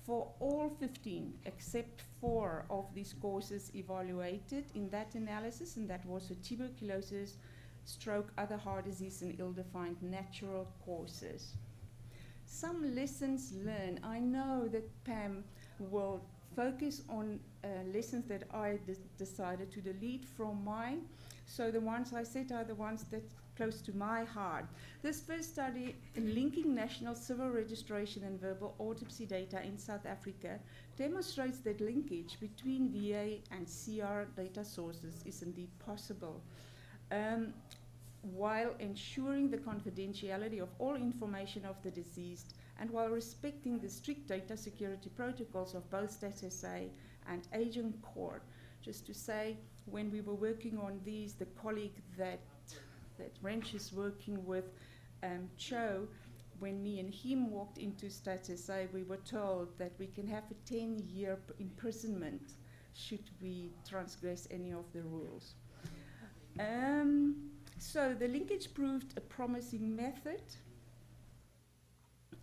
for all 15, except 4 of these courses evaluated in that analysis, and that was tuberculosis, stroke, other heart disease, and ill-defined natural causes. Some lessons learned. I know that Pam will focus on lessons that I decided to delete from mine. So the ones I said are the ones that close to my heart. This first study, linking national civil registration and verbal autopsy data in South Africa, demonstrates that linkage between VA and CR data sources is indeed possible, while ensuring the confidentiality of all information of the deceased and while respecting the strict data security protocols of both StatSA and Agent Court. Just to say, when we were working on these, the colleague that Wrench is working with, Cho, when me and him walked into StatSA, we were told that we can have a 10-year imprisonment should we transgress any of the rules. So the linkage proved a promising method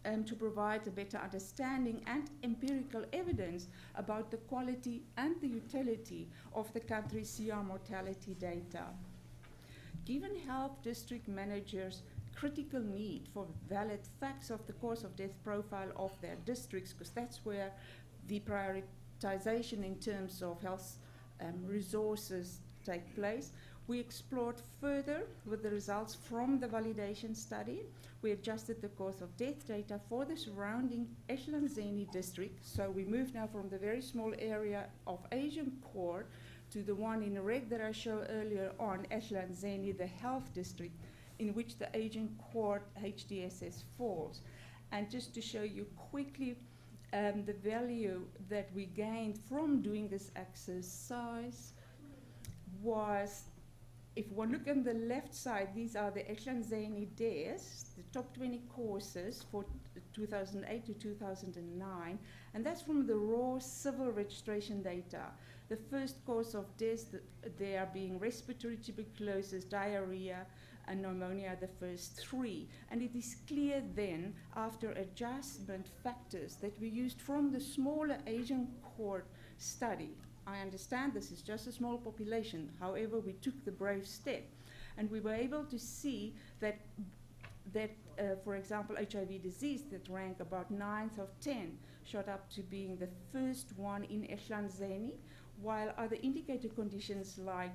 to provide a better understanding and empirical evidence about the quality and the utility of the country's CR mortality data. Given health district managers' critical need for valid facts of the cause of death profile of their districts, because that's where the prioritization in terms of health resources take place, we explored further with the results from the validation study. We adjusted the cause of death data for the surrounding Ehlonzeni district. So we moved now from the very small area of Asian Core to the one in red that I showed earlier on, Ehlonzeni, the health district, in which the Asian Core HDSS falls. And just to show you quickly the value that we gained from doing this exercise was, if one look on the left side, these are the Ehlonzeni deaths, the top 20 courses for 2008 to 2009, and that's from the raw civil registration data. The first cause of death, they are being respiratory tuberculosis, diarrhea, and pneumonia, the first 3. And it is clear then, after adjustment factors that we used from the smaller Asian court study. I understand this is just a small population. However, we took the brave step, and we were able to see that, for example, HIV disease that ranked about 9th of 10 shot up to being the first one in Ehlonzeni, while other indicator conditions like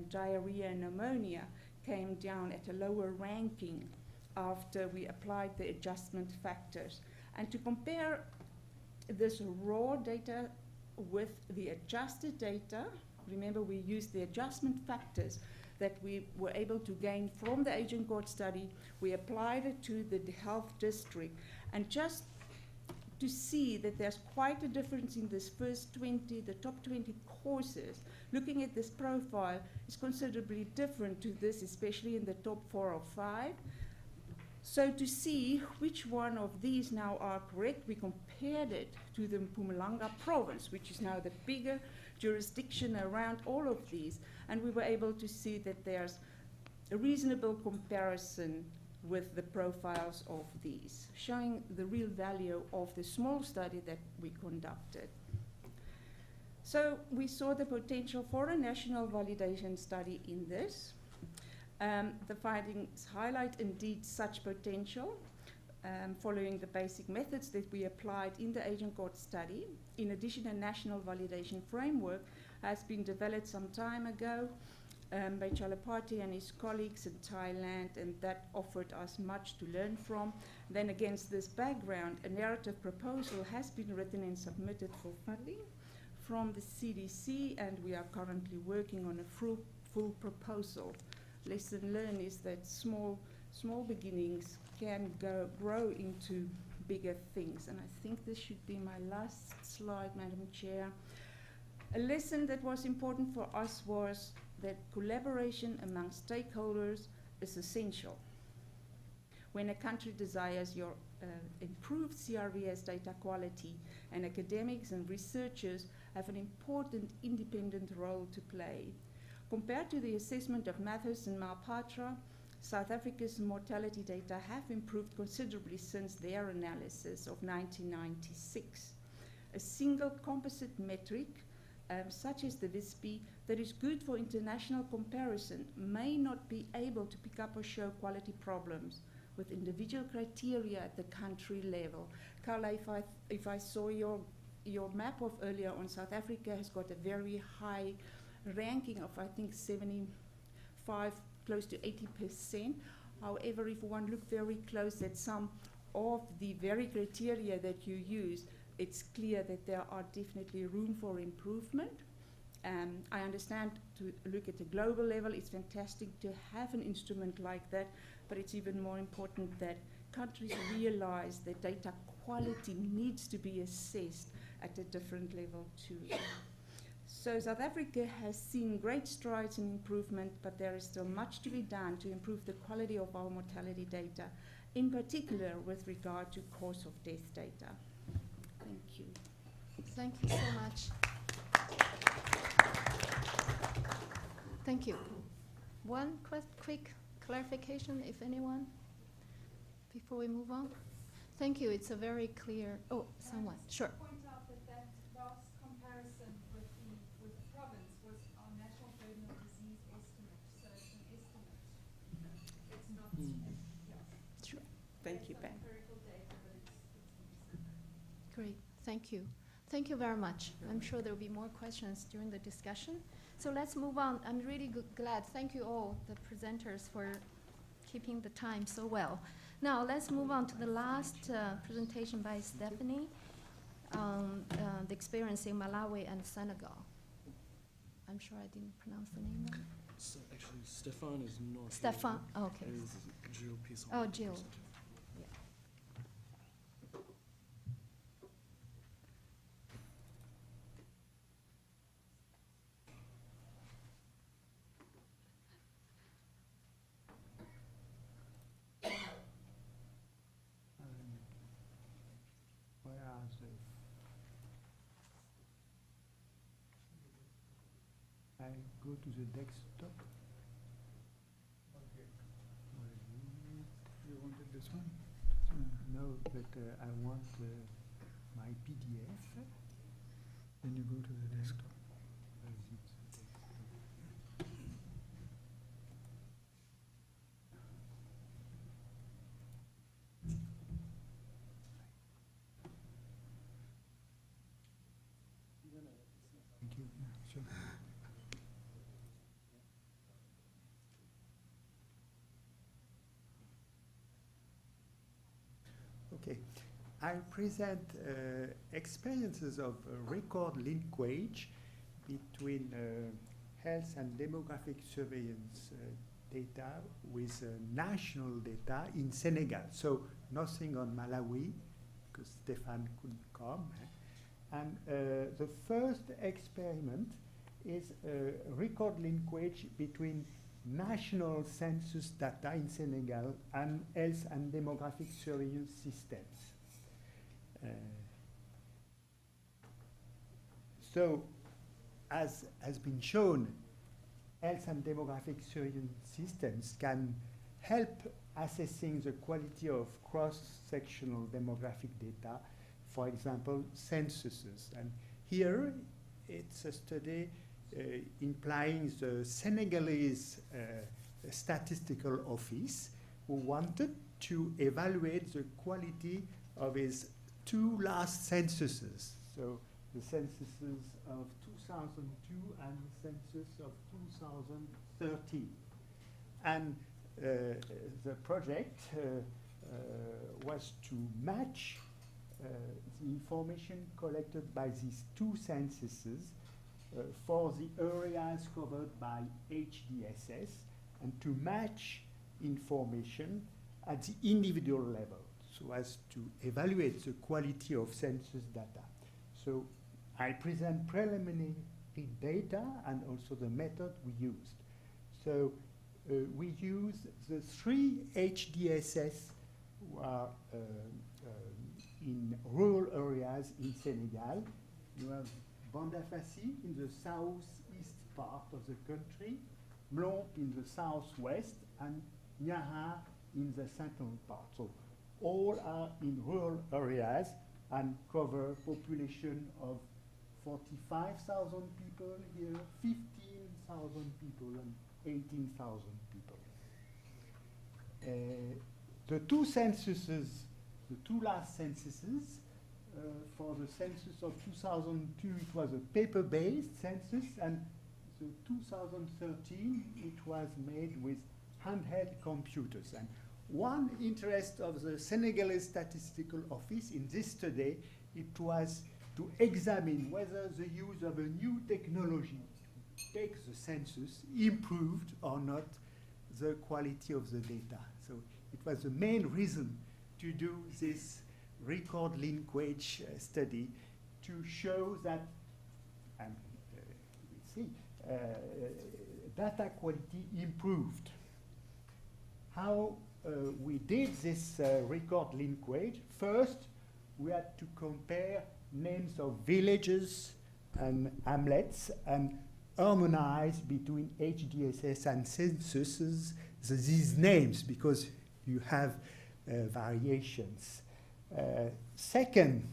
diarrhea and pneumonia came down at a lower ranking after we applied the adjustment factors. And to compare this raw data with the adjusted data, remember we used the adjustment factors that we were able to gain from the Agent Court study, we applied it to the health district, and just to see that there's quite a difference in this first 20, the top 20 courses, looking at this profile is considerably different to this, especially in the top 4 or 5. So to see which one of these now are correct, we compared it to the Mpumalanga province, which is now the bigger jurisdiction around all of these, and we were able to see that there's a reasonable comparison with the profiles of these, showing the real value of the small study that we conducted. So we saw the potential for a national validation study in this. The findings highlight indeed such potential, following the basic methods that we applied in the Agent Court study. In addition, a national validation framework has been developed some time ago by Chalapati and his colleagues in Thailand, and that offered us much to learn from. Then against this background, a narrative proposal has been written and submitted for funding from the CDC, and we are currently working on a full proposal. Lesson learned is that small beginnings can grow into bigger things. And I think this should be my last slide, Madam Chair. A lesson that was important for us was that collaboration among stakeholders is essential. When a country desires your improved CRVS data quality, and academics and researchers have an important independent role to play. Compared to the assessment of Mathers and Malpatra, South Africa's mortality data have improved considerably since their analysis of 1996. A single composite metric, such as the VISP, that is good for international comparison may not be able to pick up or show quality problems with individual criteria at the country level. Carla, if I saw your map of earlier on, South Africa has got a very high ranking of, I think, 75, close to 80%. However, if one look very close at some of the very criteria that you use, it's clear that there are definitely room for improvement. I understand to look at the global level, it's fantastic to have an instrument like that, but it's even more important that countries realize that data quality needs to be assessed at a different level too. So South Africa has seen great strides in improvement, but there is still much to be done to improve the quality of our mortality data, in particular with regard to cause of death data. Thank you. Thank you so much. Thank you. One quick clarification, if anyone, before we move on. Thank you. It's a very clear. Oh, someone. Sure. Point out that last comparison with the province was our national burden of disease estimate. So it's an estimate. It's not. Sure. Thank you, Pam. Empirical data, but it's Great. Thank you. Thank you very much. I'm sure there will be more questions during the discussion. So let's move on. I'm really glad. Thank you all, the presenters, for keeping the time so well. Now let's move on to the last presentation by Stephanie, the experience in Malawi and Senegal. I'm sure I didn't pronounce the name right. So actually, Stefan is not. Stefan, okay. Is Jill Peace. Oh, Jill. I go to the desktop. You wanted this one? No, but I want my PDF. Then you go to the desktop. Where is it? The desktop. Thank you. Yeah, sure. Okay, I present experiences of record linkage between health and demographic surveillance data with national data in Senegal. So nothing on Malawi, because Stefan couldn't come. And the first experiment is record linkage between national census data in Senegal and health and demographic surveillance systems. So, as has been shown, health and demographic surveillance systems can help assessing the quality of cross-sectional demographic data, for example, censuses. And here, it's a study implying the Senegalese statistical office who wanted to evaluate the quality of his two last censuses. So the censuses of 2002 and the census of 2013. And the project was to match the information collected by these two censuses for the areas covered by HDSS and to match information at the individual level so as to evaluate the quality of census data. So I present preliminary data and also the method we used. So we use the three HDSS who are in rural areas in Senegal. You have Bandafassi in the southeast part of the country, Mlomp in the southwest, and Nyaha in the central part. So all are in rural areas and cover population of 45,000 people here, 15,000 people, and 18,000 people. The two censuses, the two last censuses, for the census of 2002, it was a paper-based census, and the 2013, it was made with handheld computers. And one interest of the Senegalese Statistical Office in this study, it was to examine whether the use of a new technology to take the census improved or not the quality of the data. So it was the main reason to do this record linkage study, to show that, and we see, data quality improved. How we did this record linkage? First, we had to compare names of villages and hamlets and harmonize between HDSS and censuses these names, because you have variations. Second,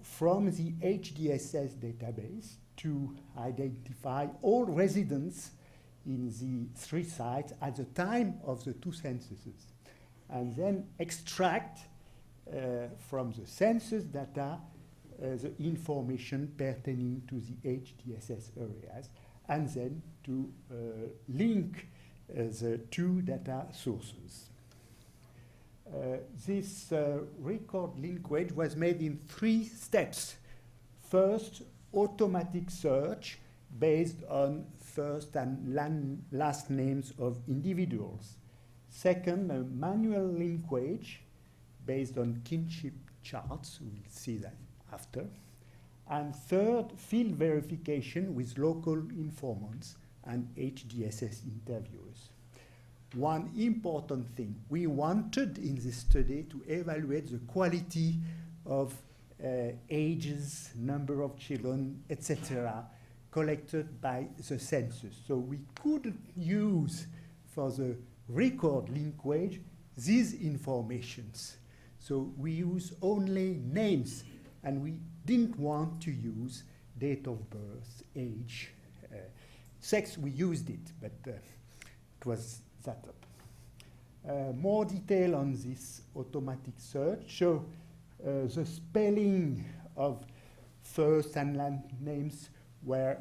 from the HDSS database to identify all residents in the 3 sites at the time of the 2 censuses, and then extract from the census data the information pertaining to the HDSS areas, and then to link the 2 data sources. This record linkage was made in 3 steps. First, automatic search based on first and last names of individuals. Second, a manual linkage based on kinship charts. We'll see that after. And third, field verification with local informants and HDSS interviewers. One important thing, we wanted in this study to evaluate the quality of ages, number of children, etc., collected by the census. So we couldn't use for the record linkage these informations. So we use only names, and we didn't want to use date of birth, age, sex. We used it, but it was that up. More detail on this automatic search. So the spelling of first and last names were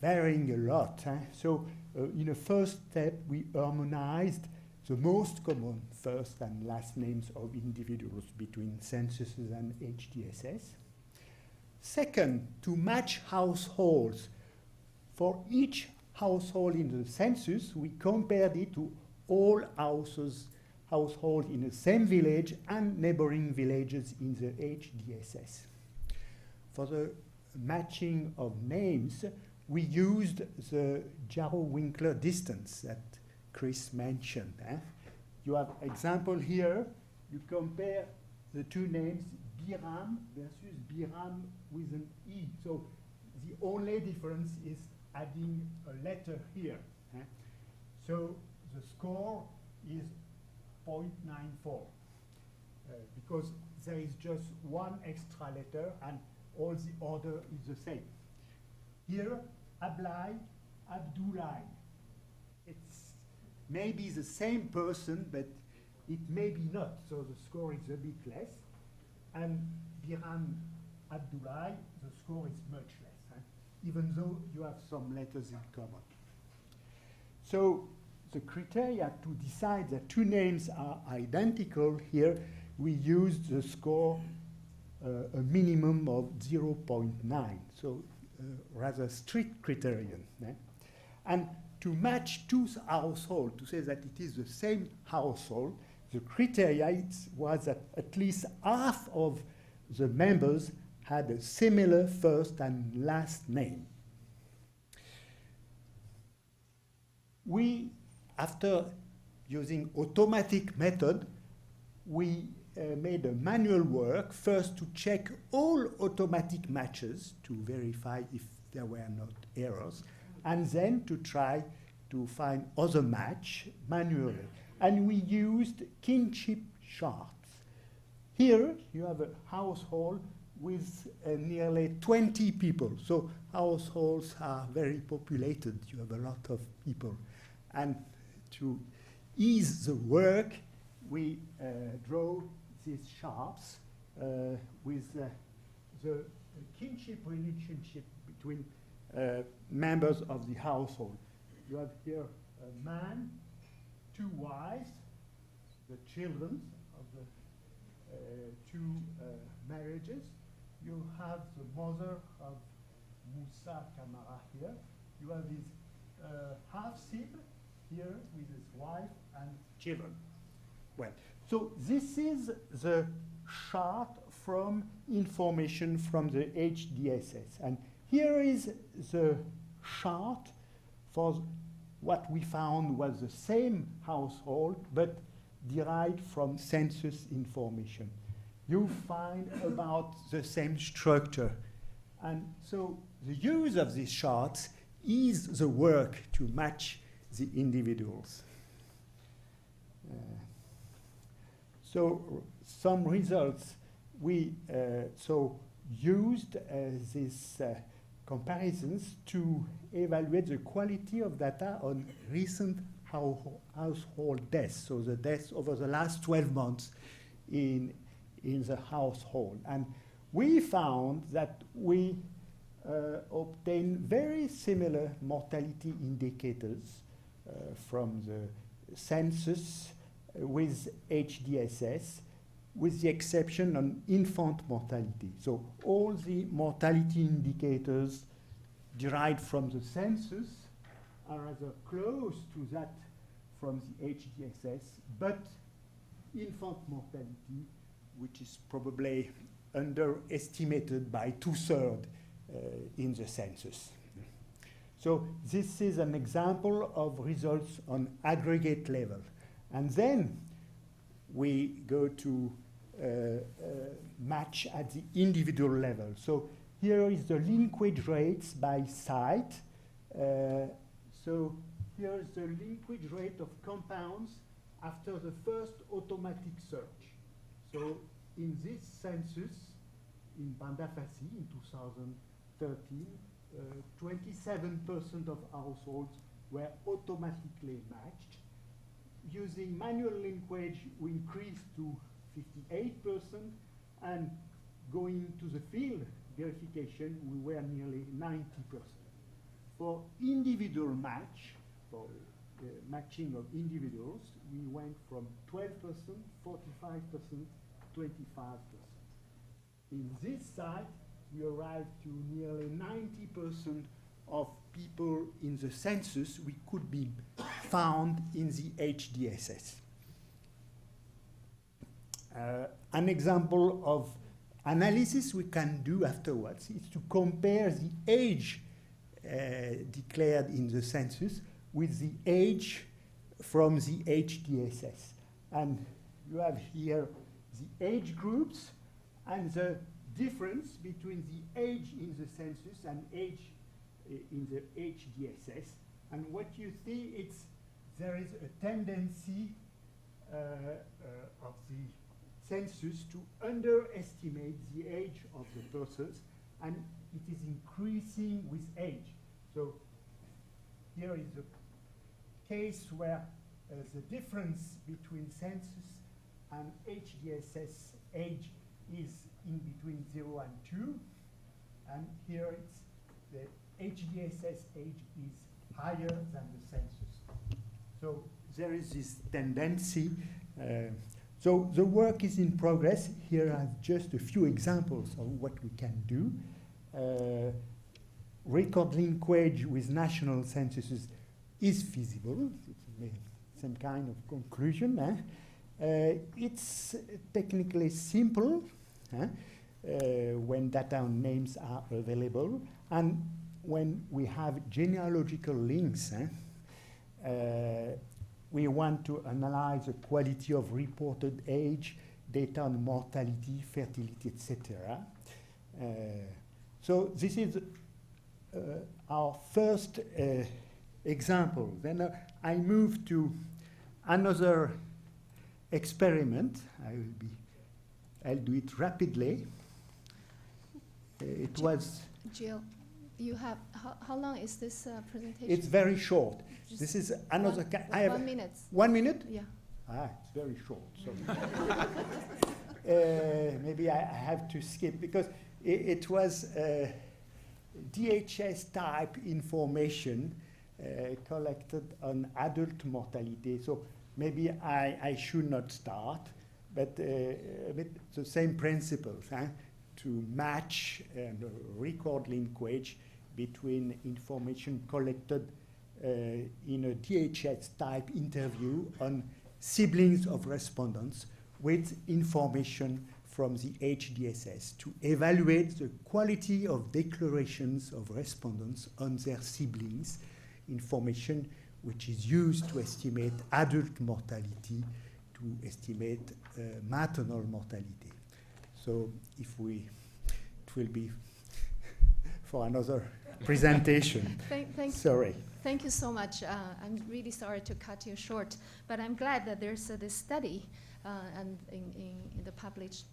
varying a lot. So in the first step, we harmonized the most common first and last names of individuals between censuses and HDSS. Second, to match households. For each household in the census, we compared it to all households in the same village and neighboring villages in the HDSS. For the matching of names, we used the Jarrow-Winkler distance that Chris mentioned. You have example here. You compare the 2 names, Biram versus Biram with an E. So the only difference is adding a letter here. So the score is 0.94 because there is just 1 extra letter and all the order is the same. Here, Ablai, Abdullah. It's maybe the same person, but it may be not, so the score is a bit less. And Biram Abdullah, the score is much less, even though you have some letters in common. So the criteria to decide that 2 names are identical here, we used the score a minimum of 0.9, so rather strict criterion. And to match 2 households, to say that it is the same household, the criteria was that at least half of the members had a similar first and last name. We, after using automatic method, we made a manual work, first to check all automatic matches to verify if there were not errors, and then to try to find other match manually. And we used kinship charts. Here you have a household with nearly 20 people. So households are very populated. You have a lot of people. And to ease the work, we draw these charts with the kinship relationship between members of the household. You have here a man, two wives, the children of the two marriages. You have the mother of Moussa Kamara here. You have his half-sib here with his wife and children. Well, so this is the chart from information from the HDSS. And here is the chart for what we found was the same household, but derived from census information. You find about the same structure. And so the use of these charts is the work to match the individuals. So some results we used these comparisons to evaluate the quality of data on recent household deaths, so the deaths over the last 12 months in the household. And we found that we obtained very similar mortality indicators from the census with HDSS, with the exception on infant mortality. So all the mortality indicators derived from the census are rather close to that from the HDSS, but infant mortality, which is probably underestimated by 2/3 in the census. So this is an example of results on aggregate level. And then we go to match at the individual level. So here is the linkage rates by site. So here is the linkage rate of compounds after the first automatic search. So in this census in Bandafassi in 2013, 27% of households were automatically matched. Using manual linkage, we increased to 58%, and going to the field verification, we were nearly 90%. For individual match, for matching of individuals, we went from 12%, 45%, 25%. In this site, we arrived to nearly 90% of people in the census we could be found in the HDSS. An example of analysis we can do afterwards is to compare the age declared in the census with the age from the HDSS. And you have here the age groups and the difference between the age in the census and age in the HDSS. And what you see is there is a tendency of the census to underestimate the age of the persons, and it is increasing with age. So here is a case where the difference between census and HDSS age is in between 0 and 2, and here it's the HDSS age is higher than the census. So there is this tendency. So the work is in progress. Here are just a few examples of what we can do. Record linkage with national censuses is feasible. It's some kind of conclusion. It's technically simple when data names are available, and when we have genealogical links, we want to analyze the quality of reported age, data on mortality, fertility, etc. So this is our first example. Then I move to another experiment. I'll do it rapidly. It was. Jill, you have, how long is this presentation? It's very short. Just This is another. I have 1 minute. 1 minute? Yeah. It's very short. So maybe I have to skip because it was DHS type information collected on adult mortality. So maybe I should not start, but the same principles, to match record linkage between information collected in a DHS type interview on siblings of respondents with information from the HDSS to evaluate the quality of declarations of respondents on their siblings, information which is used to estimate adult mortality, to estimate maternal mortality. So it will be for another presentation. Sorry. Thank you so much. I'm really sorry to cut you short, but I'm glad that there's this study and in the published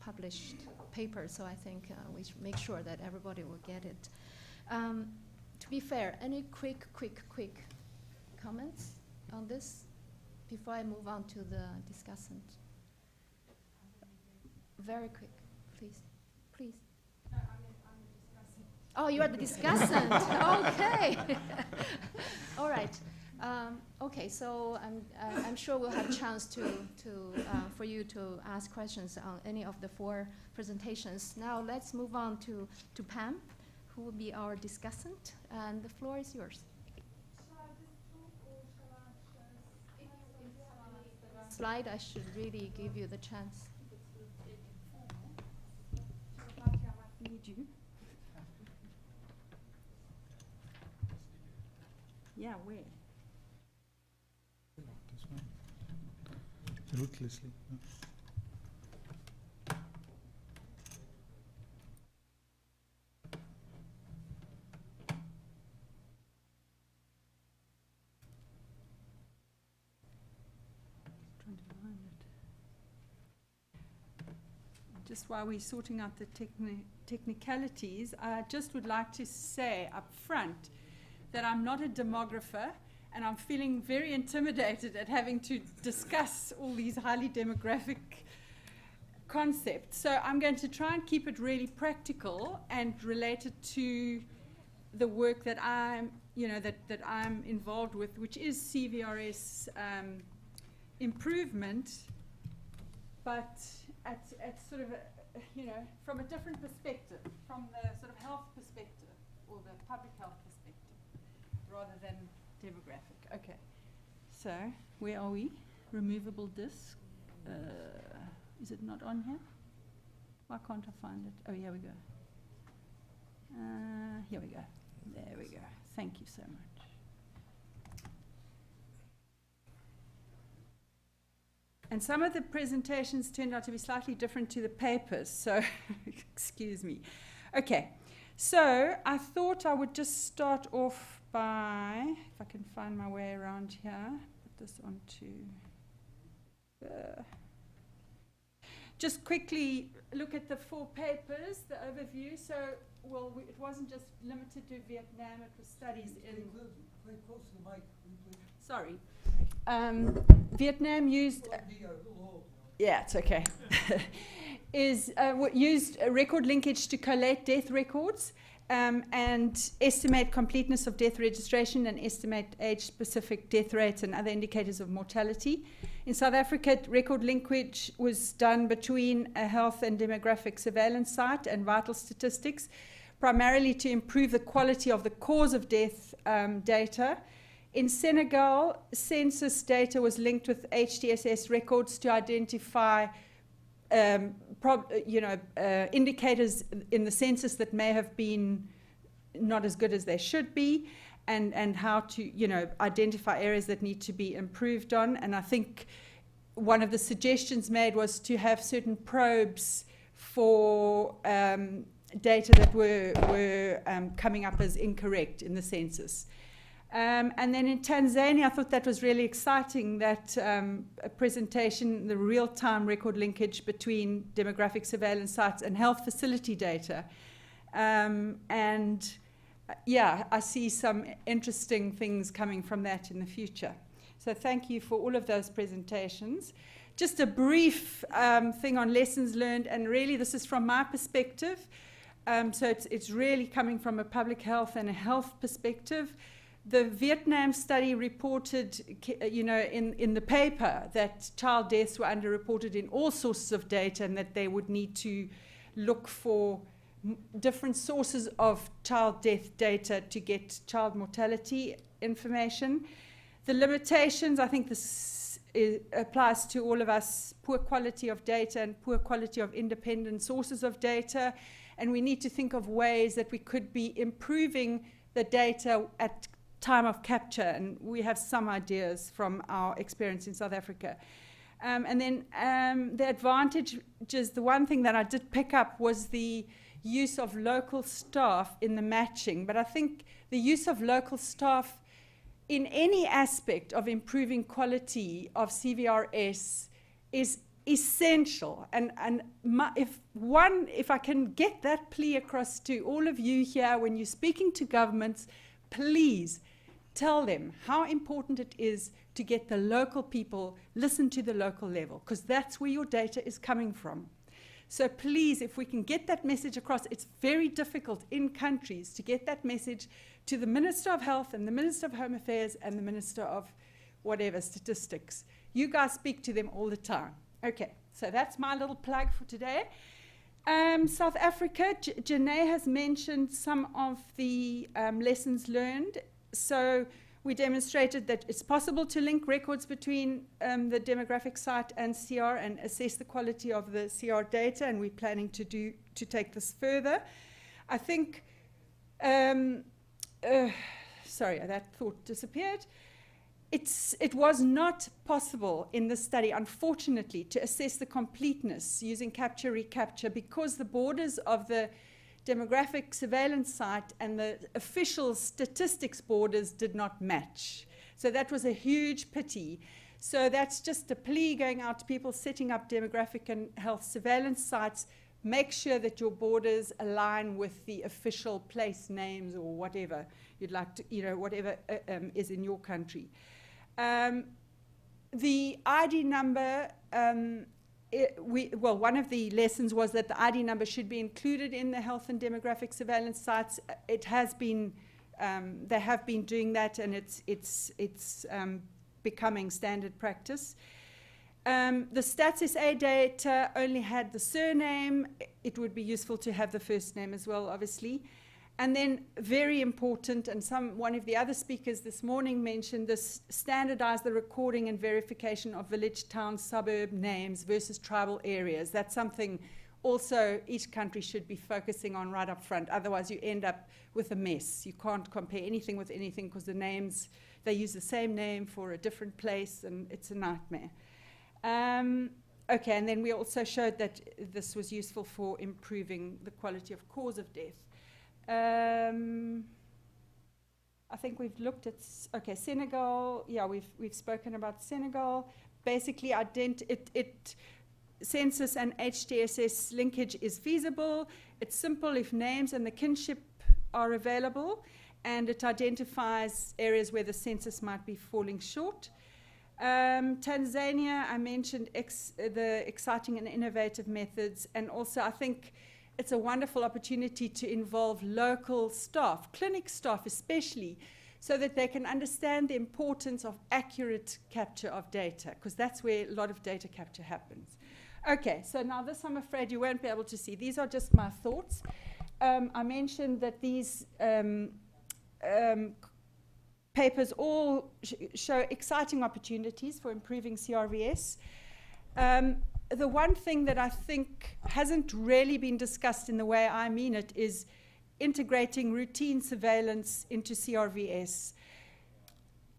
paper. So I think we should make sure that everybody will get it. To be fair, any quick comments on this before I move on to the discussant? Very quick, please. No, I'm the discussant. Oh, you are the discussant. Okay. All right. Okay. So I'm sure we'll have a chance for you to ask questions on any of the 4 presentations. Now let's move on to Pam, who will be our discussant, and the floor is yours. Shall I just talk or shall I show? If you have any Slide, I should really give you the chance. I might need you. Yeah, where? This one. Ruthlessly. Trying to find it. Just while we're sorting out the technicalities, I just would like to say up front that I'm not a demographer, and I'm feeling very intimidated at having to discuss all these highly demographic concepts. So I'm going to try and keep it really practical and related to the work that I'm, that I'm involved with, which is CVRS improvement, but at sort of from a different perspective, from the sort of health perspective or the public health perspective, rather than demographic. Okay, so where are we? Removable disc. Is it not on here? Why can't I find it? Oh, here we go. Here we go. There we go. Thank you so much. And some of the presentations turned out to be slightly different to the papers, so excuse me. Okay, so I thought I would just start off by, if I can find my way around here, put this onto, just quickly look at the 4 papers, the overview. So, well, it wasn't just limited to Vietnam, it was studies in... Very close to the mic, please. Sorry. Vietnam used... yeah, it's okay. Used a record linkage to collate death records and estimate completeness of death registration and estimate age-specific death rates and other indicators of mortality. In South Africa, record linkage was done between a health and demographic surveillance site and vital statistics, primarily to improve the quality of the cause of death data. In Senegal, census data was linked with HDSS records to identify indicators in the census that may have been not as good as they should be, and how to identify areas that need to be improved on. And I think one of the suggestions made was to have certain probes for data that were coming up as incorrect in the census. And then in Tanzania, I thought that was really exciting, that a presentation, the real-time record linkage between demographic surveillance sites and health facility data. Yeah, I see some interesting things coming from that in the future. So thank you for all of those presentations. Just a brief thing on lessons learned, and really this is from my perspective. So it's really coming from a public health and a health perspective. The Vietnam study reported, in the paper that child deaths were underreported in all sources of data, and that they would need to look for different sources of child death data to get child mortality information. The limitations, I think this applies to all of us: poor quality of data and poor quality of independent sources of data. And we need to think of ways that we could be improving the data at time of capture, and we have some ideas from our experience in South Africa. And then the advantages, the one thing that I did pick up was the use of local staff in the matching. But I think the use of local staff in any aspect of improving quality of CVRS is essential. And if I can get that plea across to all of you here when you're speaking to governments, please tell them how important it is to get the local people, listen to the local level, because that's where your data is coming from. So please, if we can get that message across, it's very difficult in countries to get that message to the Minister of Health and the Minister of Home Affairs and the Minister of whatever, statistics. You guys speak to them all the time. Okay, so that's my little plug for today. South Africa, Janae has mentioned some of the lessons learned. So we demonstrated that it's possible to link records between the demographic site and CR and assess the quality of the CR data, and we're planning to take this further. I think, sorry, that thought disappeared. It was not possible in this study, unfortunately, to assess the completeness using capture recapture, because the borders of the demographic surveillance site and the official statistics borders did not match. So that was a huge pity. So that's just a plea going out to people setting up demographic and health surveillance sites. Make sure that your borders align with the official place names or whatever you'd like to, whatever is in your country. The ID number, one of the lessons was that the ID number should be included in the health and demographic surveillance sites. It has been, they have been doing that, and it's becoming standard practice. The Stats SA data only had the surname. It would be useful to have the first name as well, obviously. And then, very important, and one of the other speakers this morning mentioned this: standardize the recording and verification of village, town, suburb names versus tribal areas. That's something also each country should be focusing on right up front. Otherwise, you end up with a mess. You can't compare anything with anything because the names, they use the same name for a different place, and it's a nightmare. Okay, and then we also showed that this was useful for improving the quality of cause of death. I think we've looked at, Senegal. Yeah, we've spoken about Senegal. Basically, census and HDSS linkage is feasible. It's simple if names and the kinship are available, and it identifies areas where the census might be falling short. Tanzania, I mentioned the exciting and innovative methods, and also I think it's a wonderful opportunity to involve local staff, clinic staff especially, so that they can understand the importance of accurate capture of data, because that's where a lot of data capture happens. Okay, so now this I'm afraid you won't be able to see. These are just my thoughts. I mentioned that these papers all show exciting opportunities for improving CRVS. The one thing that I think hasn't really been discussed in the way I mean it is integrating routine surveillance into CRVS.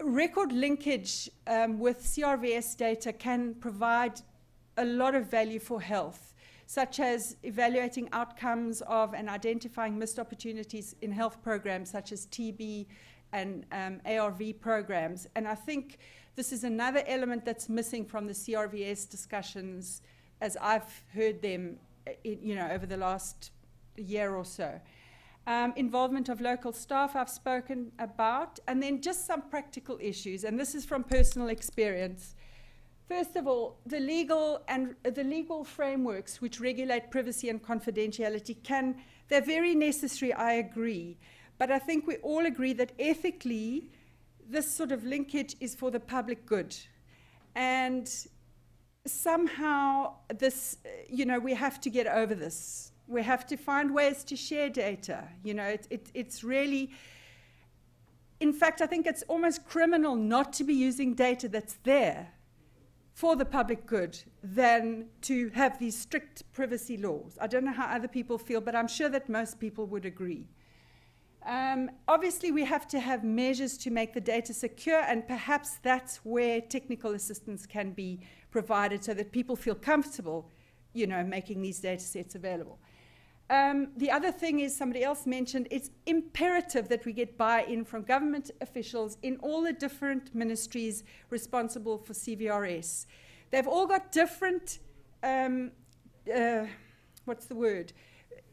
Record linkage with CRVS data can provide a lot of value for health, such as evaluating outcomes of and identifying missed opportunities in health programs such as TB, and ARV programs. And I think this is another element that's missing from the CRVS discussions as I've heard them over the last year or so. Involvement of local staff I've spoken about, and then just some practical issues, and this is from personal experience. First of all, the legal frameworks which regulate privacy and confidentiality they're very necessary, I agree, but I think we all agree that ethically this sort of linkage is for the public good. And somehow this, we have to get over this. We have to find ways to share data. It's really, in fact, I think it's almost criminal not to be using data that's there for the public good than to have these strict privacy laws. I don't know how other people feel, but I'm sure that most people would agree. Obviously, we have to have measures to make the data secure, and perhaps that's where technical assistance can be provided so that people feel comfortable, making these data sets available. The other thing is, somebody else mentioned, it's imperative that we get buy-in from government officials in all the different ministries responsible for CVRS. They've all got different,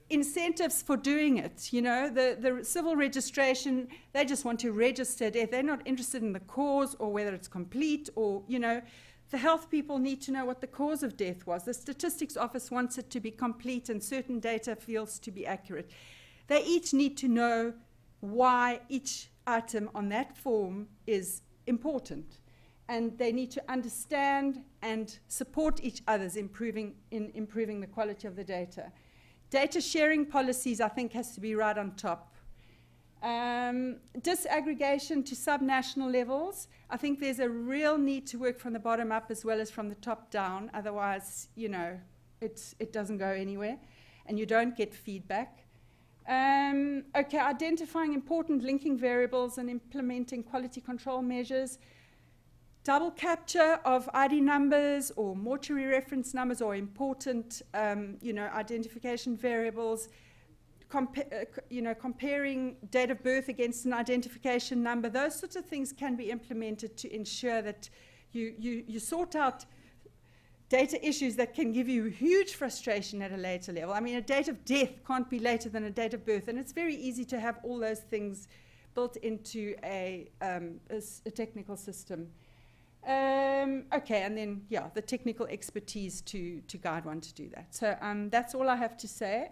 incentives for doing it. The civil registration, they just want to register death. They're not interested in the cause or whether it's complete or, the health people need to know what the cause of death was. The statistics office wants it to be complete and certain data feels to be accurate. They each need to know why each item on that form is important. And they need to understand and support each other's improving the quality of the data. Data sharing policies, I think, has to be right on top. Disaggregation to subnational levels. I think there's a real need to work from the bottom up as well as from the top down. Otherwise, it doesn't go anywhere and you don't get feedback. Identifying important linking variables and implementing quality control measures. Double capture of ID numbers or mortuary reference numbers or important, identification variables. Comparing date of birth against an identification number, those sorts of things can be implemented to ensure that you sort out data issues that can give you huge frustration at a later level. I mean, a date of death can't be later than a date of birth, and it's very easy to have all those things built into a technical system. And then, the technical expertise to guide one to do that. So that's all I have to say.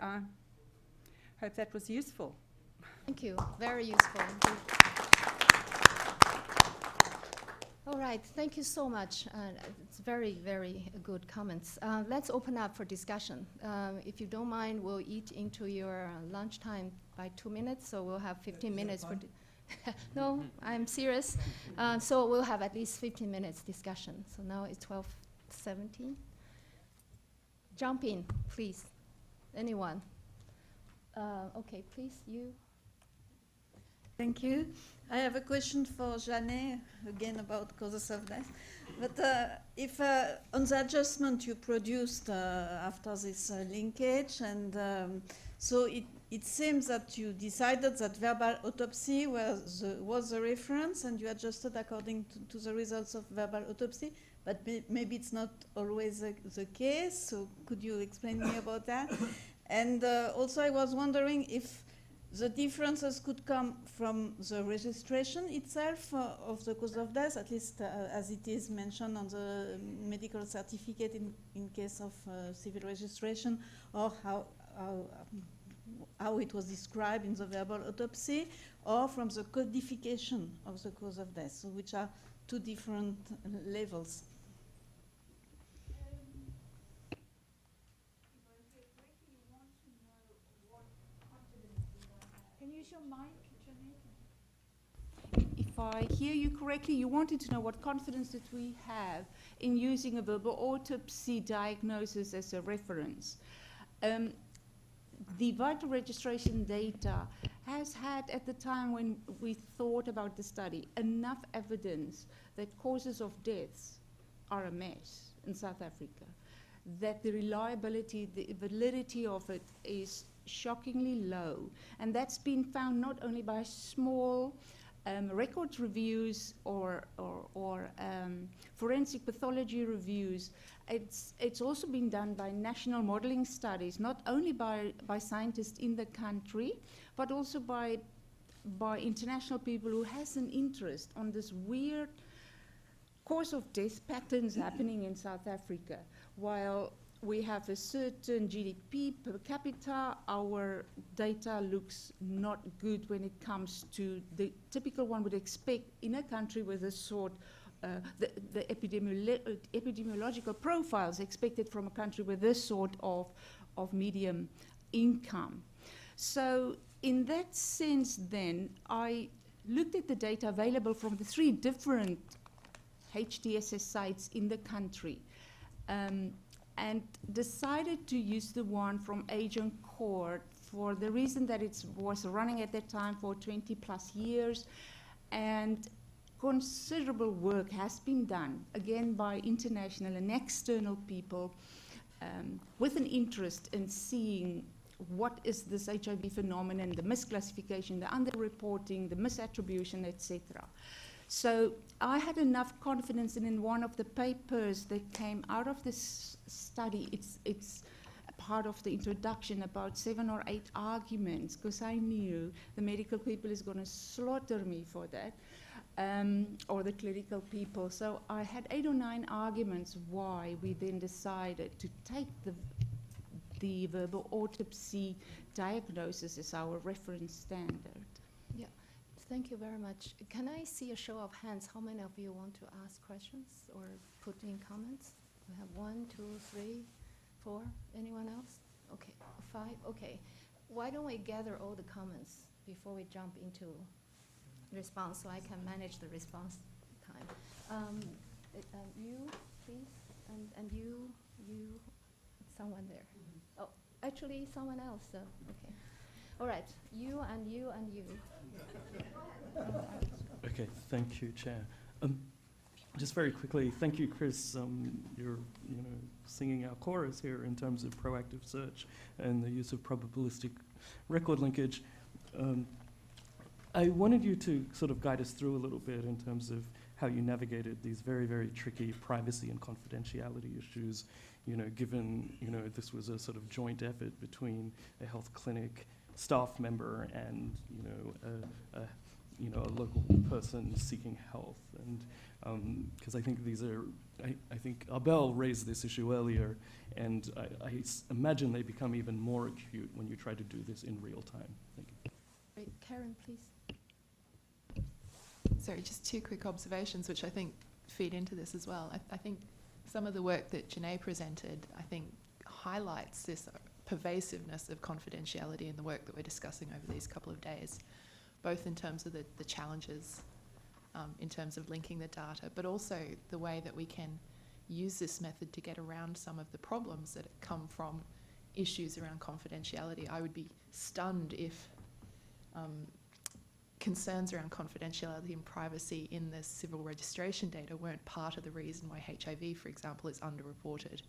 Hope that was useful. Thank you. Very useful. All right. Thank you so much. It's very, very good comments. Let's open up for discussion. If you don't mind, we'll eat into your lunchtime by 2 minutes, so we'll have 15 minutes for. No, I'm serious. So we'll have at least 15 minutes discussion. So now it's 12:17. Jump in, please. Anyone? Okay, please, you. Thank you. I have a question for Janet, again about causes of death. But if on the adjustment you produced after this linkage, and so it seems that you decided that verbal autopsy was the reference, and you adjusted according to the results of verbal autopsy, but maybe it's not always the case, so could you explain me about that? And also I was wondering if the differences could come from the registration itself of the cause of death, at least as it is mentioned on the medical certificate in case of civil registration, or how it was described in the verbal autopsy, or from the codification of the cause of death, so which are two different levels. If I hear you correctly, you wanted to know what confidence that we have in using a verbal autopsy diagnosis as a reference. The vital registration data has had, at the time when we thought about the study, enough evidence that causes of deaths are a mess in South Africa, that the reliability, the validity of it is shockingly low. And that's been found not only by small records reviews or forensic pathology reviews. It's also been done by national modeling studies, not only by scientists in the country, but also by international people who has an interest on this weird cause of death patterns happening in South Africa. While we have a certain GDP per capita, our data looks not good when it comes to the typical one would expect in a country with this sort, the epidemiological profiles expected from a country with this sort of medium income. So in that sense then, I looked at the data available from the 3 different HDSS sites in the country. And decided to use the one from Agent Court for the reason that it was running at that time for 20 plus years, and considerable work has been done, again by international and external people, with an interest in seeing what is this HIV phenomenon, the misclassification, the underreporting, the misattribution, etc. So I had enough confidence in one of the papers that came out of this study. It's a part of the introduction, about 7 or 8 arguments, because I knew the medical people is going to slaughter me for that, or the clinical people. So I had 8 or 9 arguments why we then decided to take the verbal autopsy diagnosis as our reference standard. Yeah. Thank you very much. Can I see a show of hands? How many of you want to ask questions or put in comments? We have 1, 2, 3, 4. Anyone else? Okay, 5. Okay. Why don't we gather all the comments before we jump into response, so I can manage the response time. You, please, and you, someone there. Oh, actually, someone else. Okay. All right. You and you and you. Okay, thank you, Chair. Just very quickly, thank you, Chris. You're singing our chorus here in terms of proactive search and the use of probabilistic record linkage. I wanted you to sort of guide us through a little bit in terms of how you navigated these very, very tricky privacy and confidentiality issues, given, this was a sort of joint effort between a health clinic staff member and, a local person seeking health. And because I think these are, I think Abel raised this issue earlier, and I imagine they become even more acute when you try to do this in real time. Thank you. Great. Karen, please. Sorry, just 2 quick observations, which I think feed into this as well. I think some of the work that Janae presented, I think, highlights this pervasiveness of confidentiality in the work that we're discussing over these couple of days, both in terms of the challenges, in terms of linking the data, but also the way that we can use this method to get around some of the problems that come from issues around confidentiality. I would be stunned if concerns around confidentiality and privacy in the civil registration data weren't part of the reason why HIV, for example, is underreported.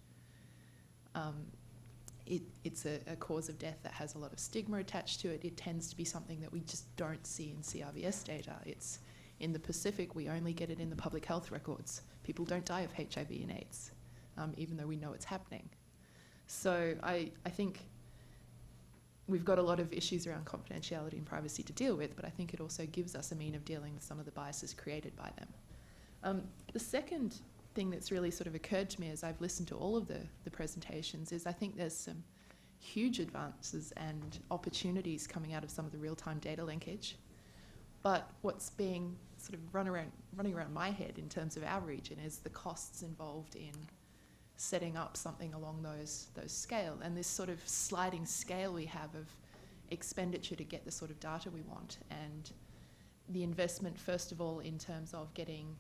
It's a cause of death that has a lot of stigma attached to it. It tends to be something that we just don't see in CRVS data. It's in the Pacific, we only get it in the public health records. People don't die of HIV and AIDS, even though we know it's happening. So I think we've got a lot of issues around confidentiality and privacy to deal with, but I think it also gives us a mean of dealing with some of the biases created by them. The second thing that's really sort of occurred to me as I've listened to all of the presentations is I think there's some huge advances and opportunities coming out of some of the real-time data linkage. But what's being sort of running around my head in terms of our region is the costs involved in setting up something along those scale, and this sort of sliding scale we have of expenditure to get the sort of data we want, and the investment, first of all, in terms of getting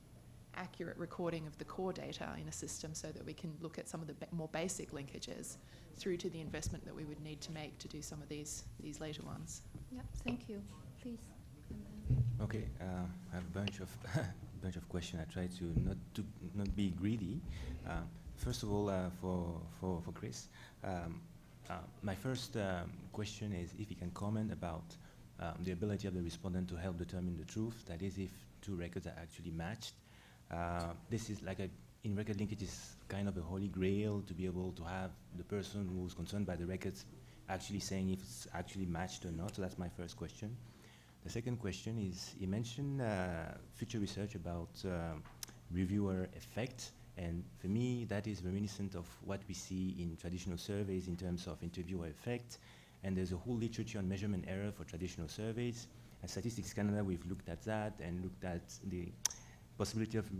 accurate recording of the core data in a system so that we can look at some of the more basic linkages, through to the investment that we would need to make to do some of these later ones. Yep, thank you. Please. Okay, I have a bunch of questions. I try to not be greedy. First of all, for Chris, my first question is if you can comment about the ability of the respondent to help determine the truth, that is if two records are actually matched. This is like in record linkage is kind of a holy grail to be able to have the person who's concerned by the records actually saying if it's actually matched or not. So that's my first question. The second question is, you mentioned future research about reviewer effect, and for me that is reminiscent of what we see in traditional surveys in terms of interviewer effect, and there's a whole literature on measurement error for traditional surveys. At Statistics Canada, we've looked at that and looked at the possibility of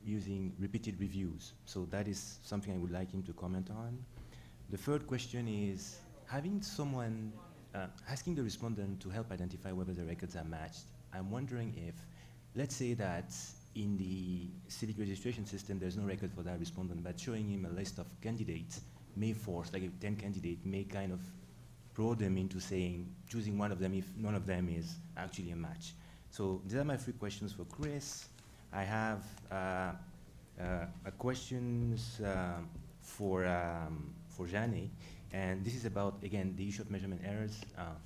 using repeated reviews. So that is something I would like him to comment on. The third question is, having someone asking the respondent to help identify whether the records are matched. I'm wondering if, let's say that in the civic registration system there's no record for that respondent, but showing him a list of candidates may force, like a 10 candidate, may kind of probe them into saying, choosing one of them if none of them is actually a match. So these are my 3 questions for Chris. I have questions for Jeanne, and this is about, again, the issue of measurement errors,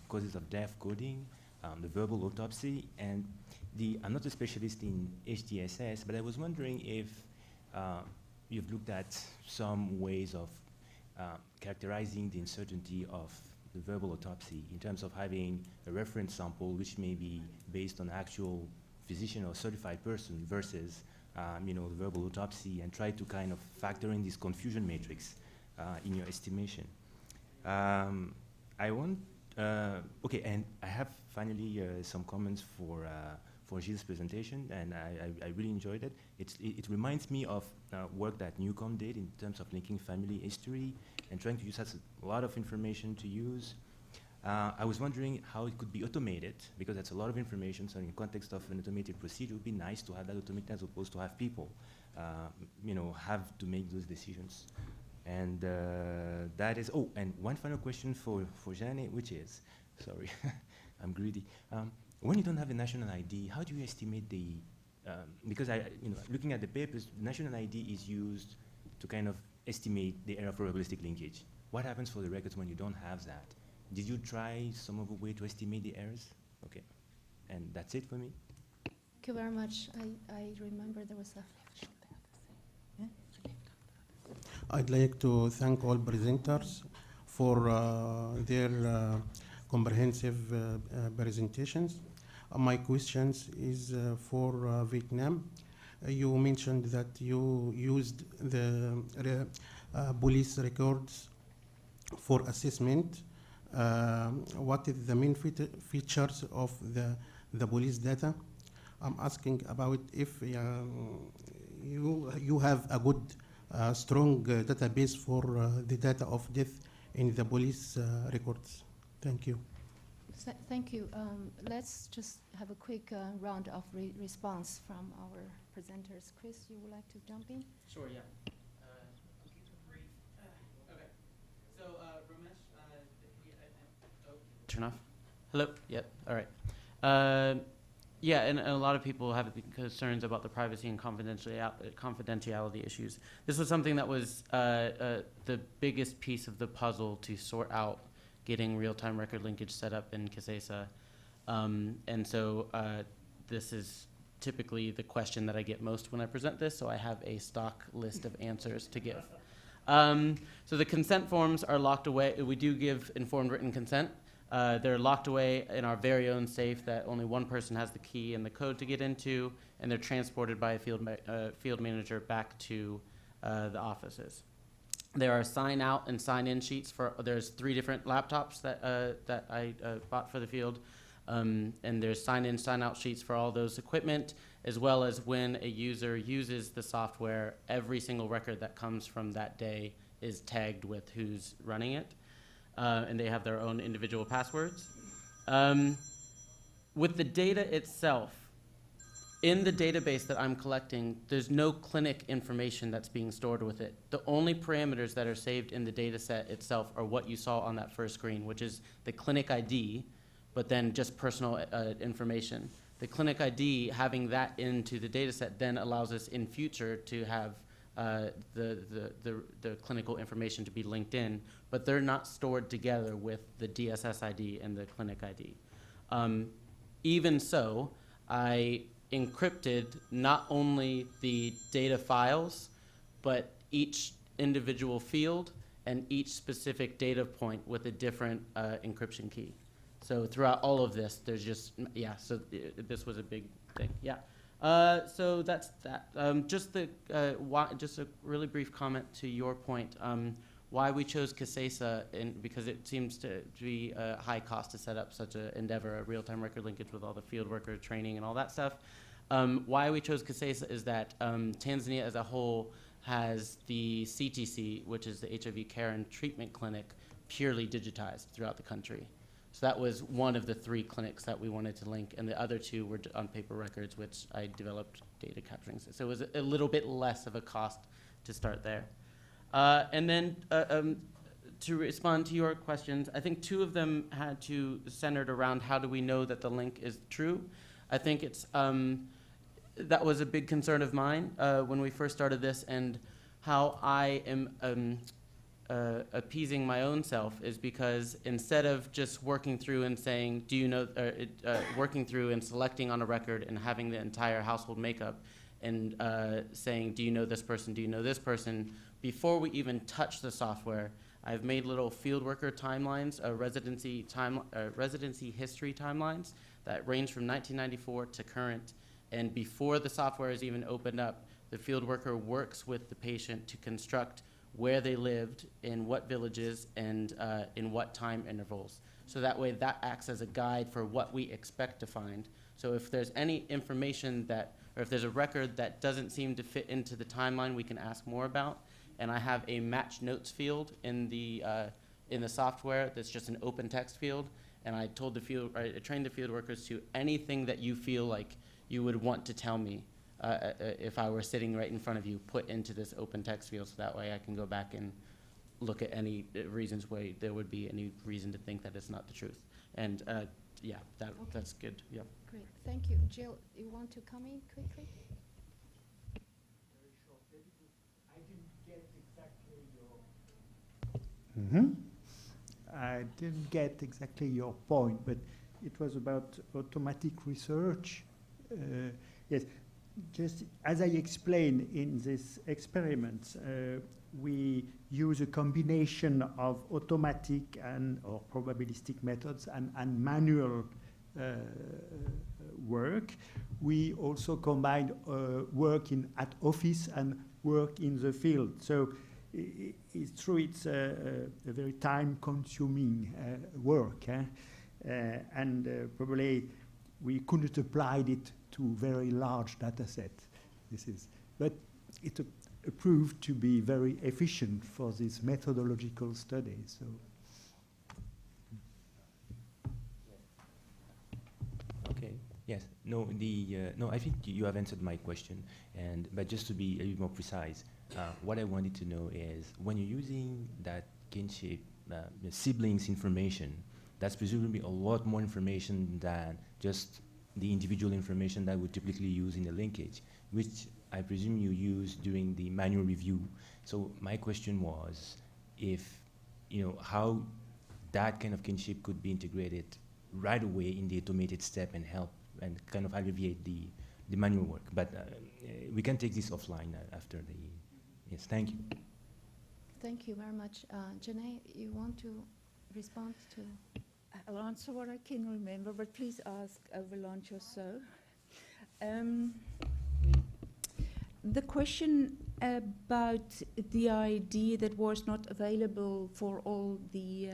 causes of death coding, the verbal autopsy, and I'm not a specialist in HDSS, but I was wondering if you've looked at some ways of characterizing the uncertainty of the verbal autopsy in terms of having a reference sample which may be based on actual physician or certified person versus the verbal autopsy, and try to kind of factor in this confusion matrix in your estimation. Okay, and I have finally some comments for Gilles' presentation, and I really enjoyed it. It reminds me of work that Newcomb did in terms of linking family history and trying to use a lot of information to use. I was wondering how it could be automated, because that's a lot of information, so in the context of an automated procedure, it would be nice to have that automated as opposed to have people, have to make those decisions. And that is, and one final question for Jeanne, which is, sorry, I'm greedy. When you don't have a national ID, how do you estimate the, because looking at the papers, national ID is used to kind of estimate the error probabilistic linkage. What happens for the records when you don't have that? Did you try some other way to estimate the errors? Okay, and that's it for me. Thank you very much. I remember there was a... I'd like to thank all presenters for their comprehensive presentations. My questions is for Vietnam. You mentioned that you used the police records for assessment. What is the main features of the police data? I'm asking about if you have a good strong database for the data of death in the police records. Thank you. Thank you. Let's just have a quick round of response from our presenters. Chris, you would like to jump in? Sure, yeah. Okay. So, Ramesh, turn off. Hello? Yep, all right. Yeah, and a lot of people have concerns about the privacy and confidentiality issues. This was something that was the biggest piece of the puzzle to sort out getting real-time record linkage set up in CASESA. And so this is typically the question that I get most when I present this, so I have a stock list of answers to give. So the consent forms are locked away. We do give informed written consent. They're locked away in our very own safe that only one person has the key and the code to get into, and they're transported by a field manager back to the offices. There are sign out and sign in sheets there's 3 different laptops that I bought for the field, and there's sign in, sign out sheets for all those equipment, as well as when a user uses the software, every single record that comes from that day is tagged with who's running it. And they have their own individual passwords. With the data itself, in the database that I'm collecting, there's no clinic information that's being stored with it. The only parameters that are saved in the data set itself are what you saw on that first screen, which is the clinic ID, but then just personal information. The clinic ID, having that into the data set, then allows us in future to have the clinical information to be linked in, but they're not stored together with the DSS ID and the clinic ID. Even so, I encrypted not only the data files, but each individual field and each specific data point with a different encryption key. So throughout all of this, there's just, yeah, so this was a big thing, yeah. So that's that. Just a really brief comment to your point. Why we chose CASESA, because it seems to be a high cost to set up such an endeavor, a real-time record linkage with all the field worker training and all that stuff. Why we chose CASESA is that Tanzania as a whole has the CTC, which is the HIV care and treatment clinic, purely digitized throughout the country. So that was one of the 3 clinics that we wanted to link, and the other 2 were on paper records, which I developed data capturing. So it was a little bit less of a cost to start there. And then to respond to your questions, I think 2 of them had to centered around how do we know that the link is true. I think it's that was a big concern of mine when we first started this, and how I am appeasing my own self is because instead of just working through and saying, do you know, working through and selecting on a record and having the entire household makeup and saying, do you know this person, do you know this person, before we even touch the software, I've made little fieldworker timelines, residency history timelines that range from 1994 to current. And before the software is even opened up, the fieldworker works with the patient to construct where they lived, in what villages, and in what time intervals. So that way that acts as a guide for what we expect to find. So if there's any information that, or if there's a record that doesn't seem to fit into the timeline, we can ask more about. And I have a match notes field in the software that's just an open text field. And I told I trained the field workers to anything that you feel like you would want to tell me if I were sitting right in front of you, put into this open text field, so that way I can go back and look at any reasons why there would be any reason to think that it's not the truth. And yeah, that's good. Yeah. Great, thank you. Jill, you want to come in quickly? Very short, I didn't get exactly your. I didn't get exactly your point, but it was about automatic research. Yes, just as I explained in this experiment, we use a combination of automatic or probabilistic methods and manual work. We also combined work at office and work in the field. So it's true, it's a very time-consuming work, and probably we couldn't apply it to very large data sets. But it proved to be very efficient for this methodological study. So. Okay. Yes. No. No. I think you have answered my question. But just to be a little more precise, what I wanted to know is when you're using that kinship siblings information, that's presumably a lot more information than just the individual information that we typically use in the linkage, which I presume you use during the manual review. So my question was, if how that kind of kinship could be integrated right away in the automated step and help and kind of alleviate the manual work. But we can take this offline after the. Yes, thank you. Thank you very much. Janae, you want to respond to? I'll answer what I can remember, but please ask over lunch or so. The question about the ID that was not available for all the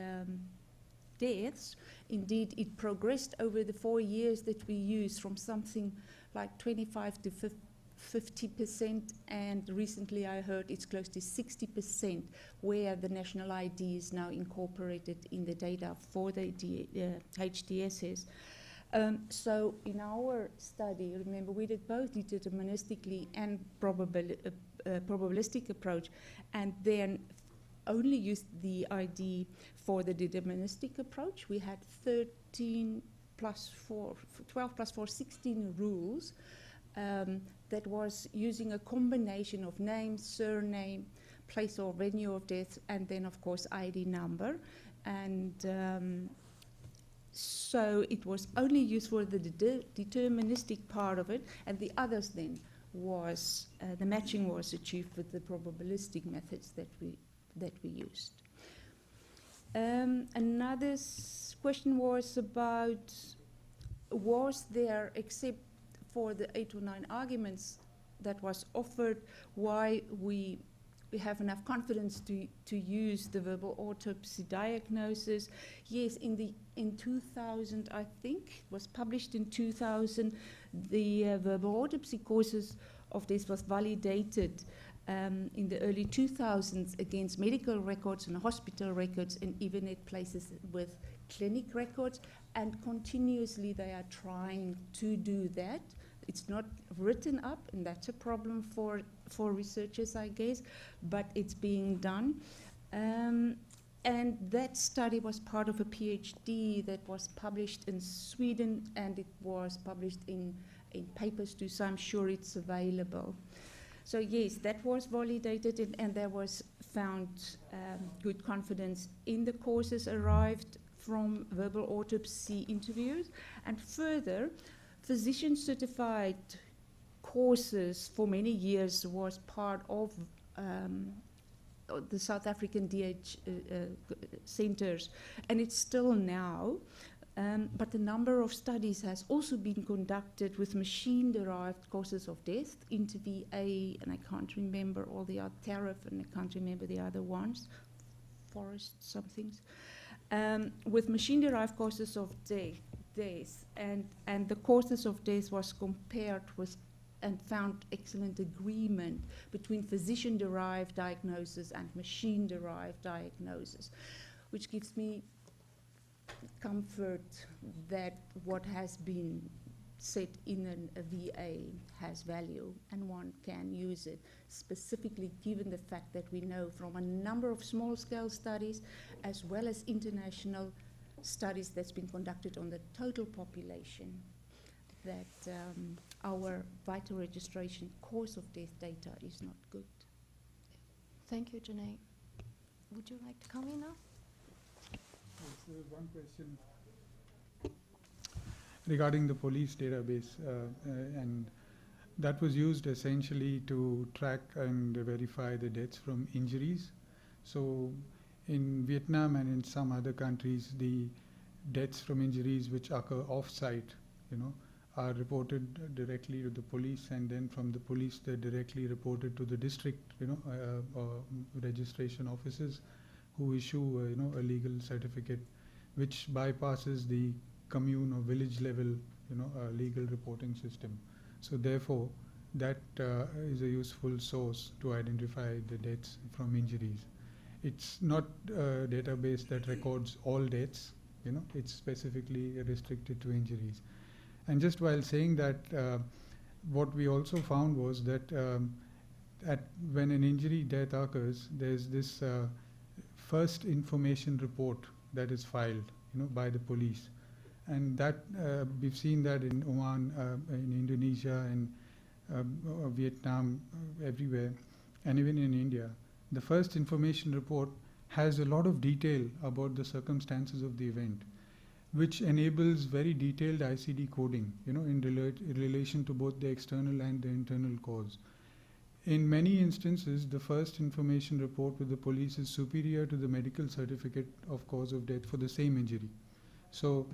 deaths, indeed it progressed over the 4 years that we used from something like 25 to 50%, and recently I heard it's close to 60% where the national ID is now incorporated in the data for the HDSs. So in our study, remember we did both deterministically and probabilistic approach, and then only used the ID for the deterministic approach. We had 12 plus 4, 16 rules. That was using a combination of name, surname, place or venue of death, and then of course ID number. And So it was only used for the deterministic part of it, and the others then was, the matching was achieved with the probabilistic methods that we used. Another question was about, was there, except for the 8 or 9 arguments that was offered, why we have enough confidence to use the verbal autopsy diagnosis? Yes, in 2000, I think, was published in 2000, the verbal autopsy causes of this was validated in the early 2000s against medical records and hospital records, and even at places with clinic records, and continuously they are trying to do that. It's not written up, and that's a problem for researchers, I guess, but it's being done. And that study was part of a PhD that was published in Sweden, and it was published in papers too, so I'm sure it's available. So yes, that was validated, and there was found good confidence in the causes arrived from verbal autopsy interviews. And further, physician-certified courses for many years was part of the South African DH centers, and it's still now. But the number of studies has also been conducted with machine-derived causes of death, InterVA, and I can't remember all the other, Tariff, and I can't remember the other ones, Forest somethings, with machine-derived causes of death, and the causes of death was compared with and found excellent agreement between physician-derived diagnosis and machine-derived diagnosis, which gives me comfort that what has been said in a VA has value and one can use it, specifically given the fact that we know from a number of small-scale studies as well as international studies that's been conducted on the total population that our vital registration cause of death data is not good. Thank you, Janae. Would you like to comment now? Yes, one question regarding the police database, and that was used essentially to track and verify the deaths from injuries. So in Vietnam and in some other countries, the deaths from injuries which occur off-site, are reported directly to the police, and then from the police they're directly reported to the district, registration offices, who issue a legal certificate, which bypasses the commune or village level, legal reporting system. So therefore, that is a useful source to identify the deaths from injuries. It's not a database that records all deaths, it's specifically restricted to injuries. And just while saying that, what we also found was that when an injury death occurs, there's this first information report that is filed, by the police, and that we've seen that in Oman, in Indonesia, and Vietnam, everywhere, and even in India. The first information report has a lot of detail about the circumstances of the event, which enables very detailed ICD coding, in relation to both the external and the internal cause. In many instances, the first information report with the police is superior to the medical certificate of cause of death for the same injury. So,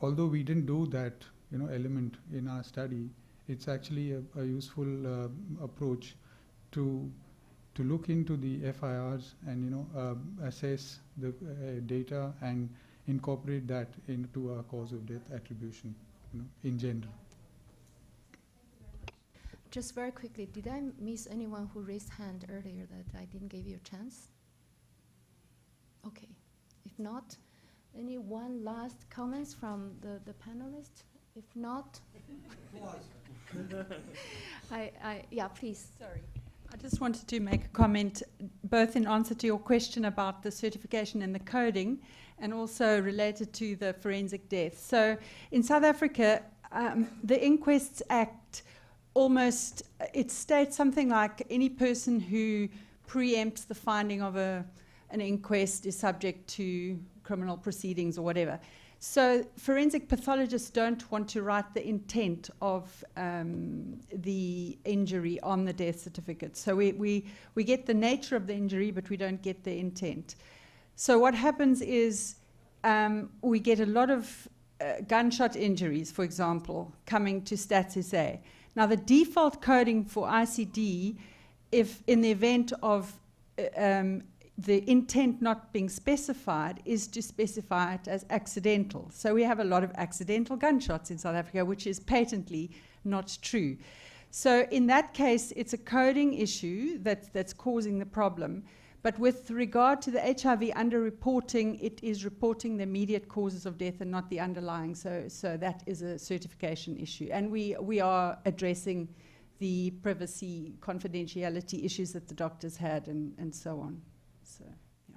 although we didn't do that, element in our study, it's actually a useful approach to look into the FIRs and assess the data and incorporate that into our cause of death attribution, in general. Just very quickly, did I miss anyone who raised hand earlier that I didn't give you a chance? Okay. If not, any one last comments from the panelists? If not, yeah, please. Sorry. I just wanted to make a comment, both in answer to your question about the certification and the coding, and also related to the forensic death. So in South Africa, the Inquests Act almost, it states something like any person who preempts the finding of an inquest is subject to criminal proceedings or whatever. So forensic pathologists don't want to write the intent of the injury on the death certificate. So we get the nature of the injury, but we don't get the intent. So what happens is we get a lot of gunshot injuries, for example, coming to Stats SA. Now the default coding for ICD, if in the event of the intent not being specified, is to specify it as accidental. So we have a lot of accidental gunshots in South Africa, which is patently not true. So in that case, it's a coding issue that's causing the problem. But with regard to the HIV underreporting, it is reporting the immediate causes of death and not the underlying. So that is a certification issue. And we are addressing the privacy, confidentiality issues that the doctors had and so on. So, yeah.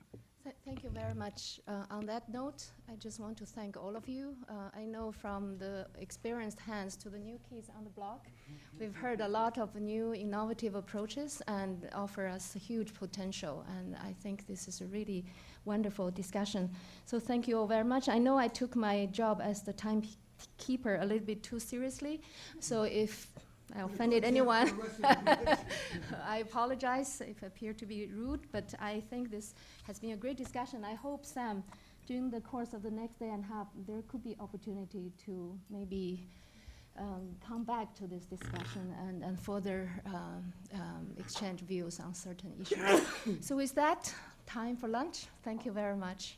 Thank you very much. On that note, I just want to thank all of you. I know from the experienced hands to the new kids on the block, we've heard a lot of new innovative approaches and offer us a huge potential. And I think this is a really wonderful discussion. So thank you all very much. I know I took my job as the timekeeper a little bit too seriously. So if I offended anyone, I apologize if I appear to be rude, but I think this has been a great discussion. I hope, Sam, during the course of the next day and a half, there could be opportunity to maybe come back to this discussion and further exchange views on certain issues. So with that, time for lunch. Thank you very much.